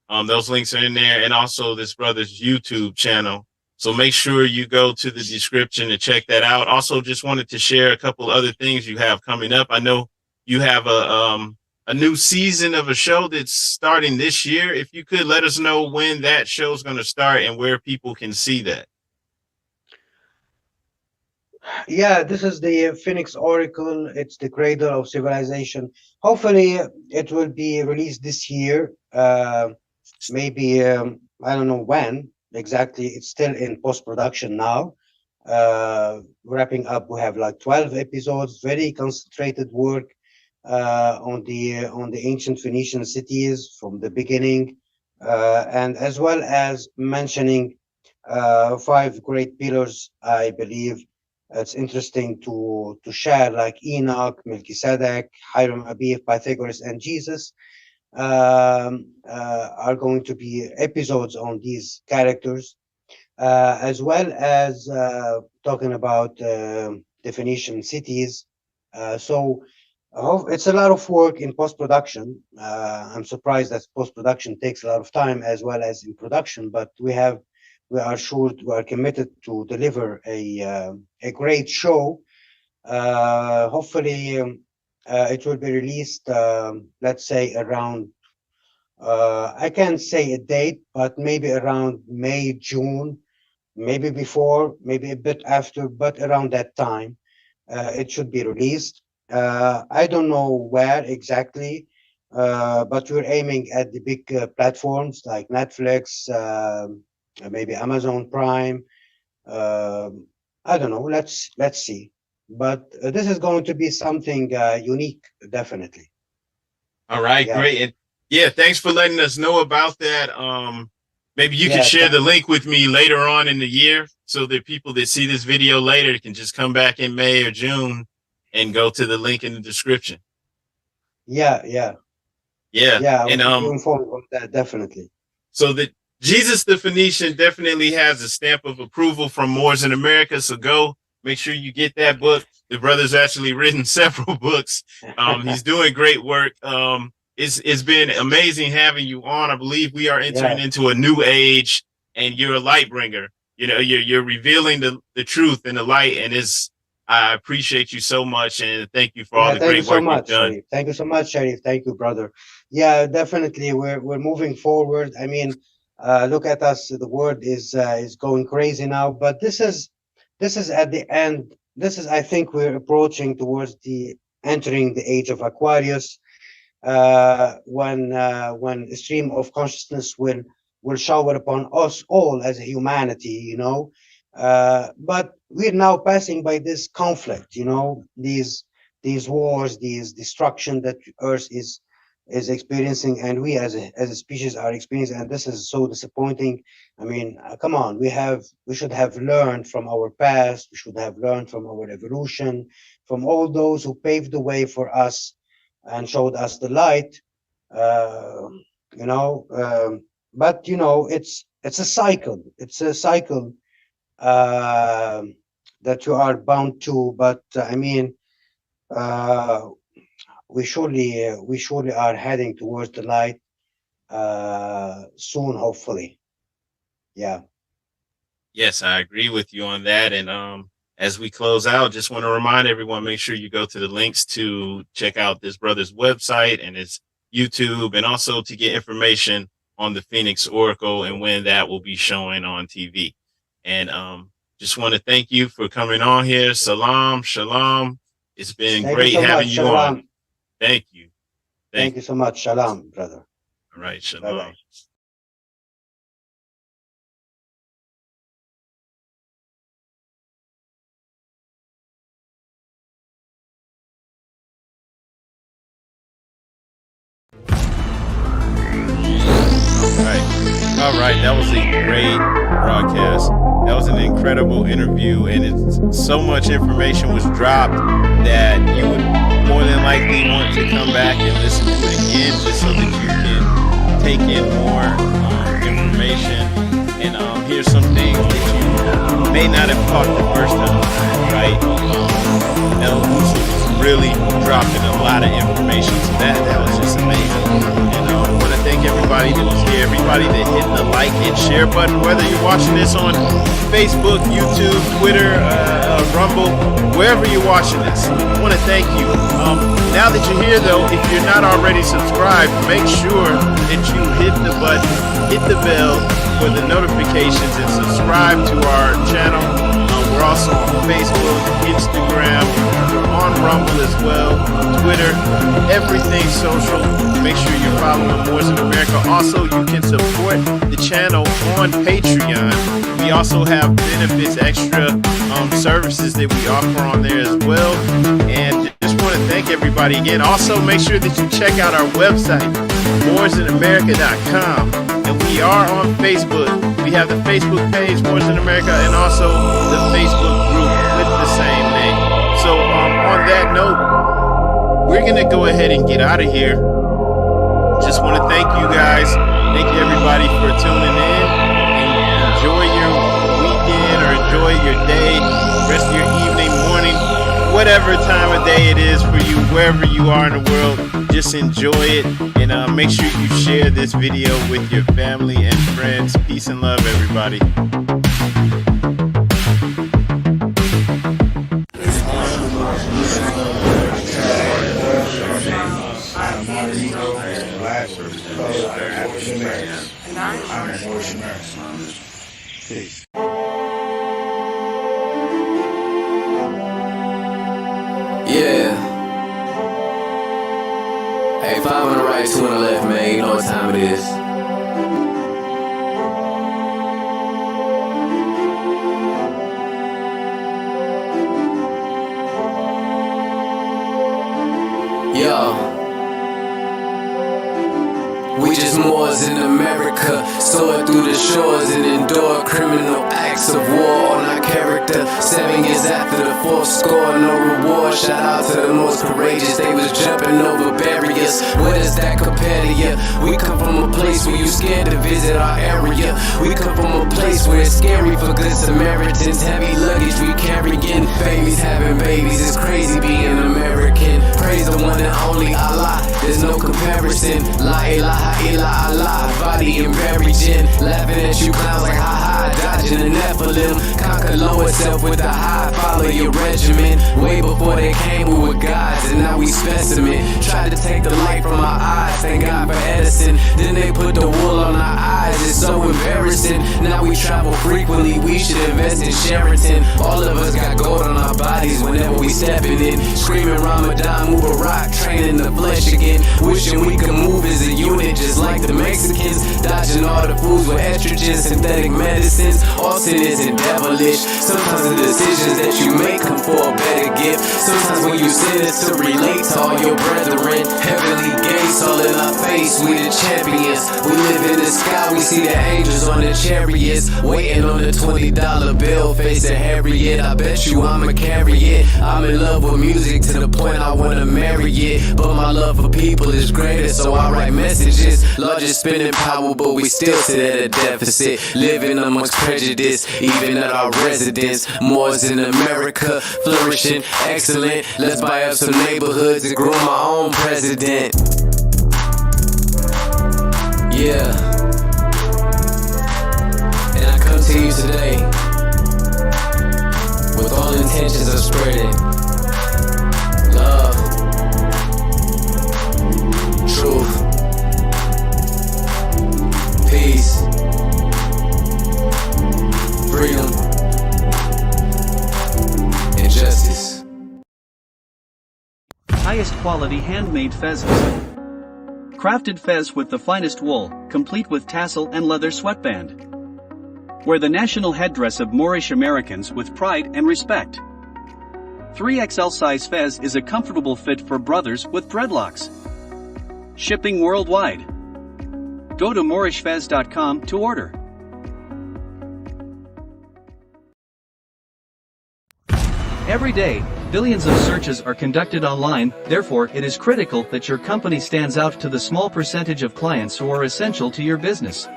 Those links are in there, and also this brother's YouTube channel. So make sure you go to the description to check that out. Also, just wanted to share a couple other things you have coming up. I know you have a new season of a show that's starting this year. If you could let us know when that show's going to start and where people can see that. Yeah, this is the Phoenix Oracle. It's the cradle of civilization. Hopefully, it will be released this year. Maybe I don't know when exactly. It's still in post production now. Wrapping up, we have like 12 episodes, very concentrated work on the ancient Phoenician cities from the beginning, and as well as mentioning five great pillars. I believe it's interesting to share, like Enoch, Melchizedek, Hiram Abiy, Pythagoras, and Jesus are going to be episodes on these characters, as well as talking about the Phoenician cities. So it's a lot of work in post production. I'm surprised that post production takes a lot of time as well as in production, but we are sure we are committed to deliver a great show. Hopefully, it will be released. Let's say around. I can't say a date, but maybe around May, June, maybe before, maybe a bit after, but around that time, it should be released. I don't know where exactly, but we're aiming at the big platforms like Netflix, maybe Amazon Prime. I don't know. Let's see. But this is going to be something unique, definitely. All right, Yeah, great. And yeah, thanks for letting us know about that. Maybe you can yeah, share the link with me later on in the year so that people that see this video later can just come back in May or June and go to the link in the description. yeah, yeah, Yeah. yeah. I will And keep you informed about that, definitely. so that Jesus the Phoenician definitely has a stamp of approval from Moors in America. So go make sure you get that book. The brother's actually written several books. He's doing great work. It's been amazing having you on. I believe we are entering Yeah, into a new age, and you're a light bringer. You know, you're revealing the truth and the light, and it's I appreciate you so much, and thank you for all yeah. the Thank you great so work you've much, done. Sharif. Thank you so much, Sharif. Thank you, brother. Yeah, definitely. We're moving forward. I mean, look at us. The world is going crazy now, but this is at the end. This is, I think, we're approaching towards the entering the age of Aquarius, when a stream of consciousness will shower upon us all as a humanity. You know, But we're now passing by this conflict, these wars, these destruction that Earth is experiencing, and we as a species are experiencing, and this is so disappointing. I mean, come on, we should have learned from our past. We should have learned from our evolution, from all those who paved the way for us and showed us the light. Uh, you know, but it's a cycle. It's a cycle uh, that you are bound to. But I mean, uh, we surely are heading towards the light soon, hopefully. Yeah. Yes, I agree with you on that. And as we close out, just want to remind everyone, make sure you go to the links to check out this brother's website and his YouTube, and also to get information on the Phoenix Oracle and when that will be showing on TV. And just want to thank you for coming on here. Salam, shalom. It's been Thank you great so having much. you on. Shalom. Thank you. Thank you so much. Shalom, brother. All right, shalom. Bye-bye. All right. That was a great broadcast. That was an incredible interview, and so much information was dropped that you would more than likely want to come back and listen to it again, just so that you can take in more information and hear some things that you may not have caught the first time, right? El Koussa was really dropping a lot of information, so that was just amazing. And I want to thank everybody that was here, everybody that hit the like and share button, whether you're watching this on Facebook, YouTube, Twitter, Rumble, wherever you're watching this. I want to thank you. Now that you're here, though, if you're not already subscribed, make sure that you hit the button, hit the bell for the notifications, and subscribe to our channel. We're also on Facebook, Instagram, we're on Rumble as well, Twitter, everything social. Make sure you're following Moors in America. Also, you can support the channel on Patreon. We also have benefits, extra services that we offer on there as well. And just want to thank everybody again. Also, make sure that you check out our website, moorsinamerica.com. And we are on Facebook. We have the Facebook page, Moors in America, and also the Facebook group with the same name. So on that note, we're going to go ahead and get out of here. Just want to thank you guys. Thank you, everybody, for tuning in. And enjoy your weekend or enjoy your day, rest of your evening, morning, whatever time of day it is for you, wherever you are in the world. Just enjoy it, and make sure you share this video with your family and friends. Peace and love, everybody. Peace. Yeah. Hey, 5 on the right, 2 on the left, man. You know what time it is. Yo. We just Moors in America, soar through the shores and endure criminal acts of war on our character. 7 years after the 4th score, no reward. Shout out to the most courageous, they was jumping over barriers. What does that compare to you? We come from a place where you scared to visit our area. We come from a place where it's scary for good Samaritans. Heavy luggage we carrying, babies having babies. It's crazy being American. Praise the one and only Allah, there's no comparison. La ilaha illa Allah, body and buried in. Laughing at you clowns like ha ha, dodging the Nephilim. Conquer low itself with the high, follow your regimen. Way before they came we were gods, and now we specimen. Tried to take the light from our eyes, thank God for Edison. Then they put the wool on our eyes, it's so embarrassing. Now we travel frequently, we should invest in Sheraton. All of us got gold on our bodies whenever we stepping in. Screaming Ramadan, move a rock, training the flesh again. Wishing we could move as a unit, just like the Mexicans. Dodging all the foods with estrogen, synthetic medicines. All sin isn't devilish. Sometimes the decisions that you make come for a better gift. Sometimes when you sin, it's to relate to all your brethren. Heavenly gates all in our face, we the champions. We live in the sky, we see the angels on the chariots, waiting on the $20 bill, facing Harriet. I bet you I'ma carry it. I'm in love with music to the point I wanna marry it. But my love for people is greater, so I write messages. Largest spending power, but we still sit at a deficit. Living amongst prejudice, even at our residence. Moors in America, flourishing, excellent. Let's buy up some neighborhoods and groom my own president. Yeah. And I come to you today with all intentions of spreading love, truth, peace, freedom, and justice. Highest quality handmade fezzes. Crafted fez with the finest wool, complete with tassel and leather sweatband. Wear the national headdress of Moorish Americans with pride and respect. 3XL size fez is a comfortable fit for brothers with dreadlocks. Shipping worldwide. Go to moorishfez.com to order. Every day, billions of searches are conducted online, therefore it is critical that your company stands out to the small percentage of clients who are essential to your business.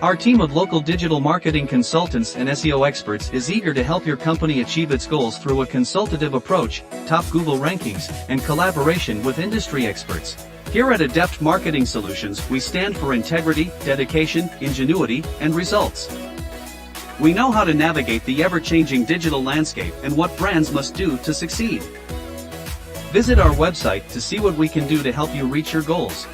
Our team of local digital marketing consultants and SEO experts is eager to help your company achieve its goals through a consultative approach, top Google rankings, and collaboration with industry experts. Here at Adept Marketing Solutions, we stand for integrity, dedication, ingenuity, and results. We know how to navigate the ever-changing digital landscape and what brands must do to succeed. Visit our website to see what we can do to help you reach your goals.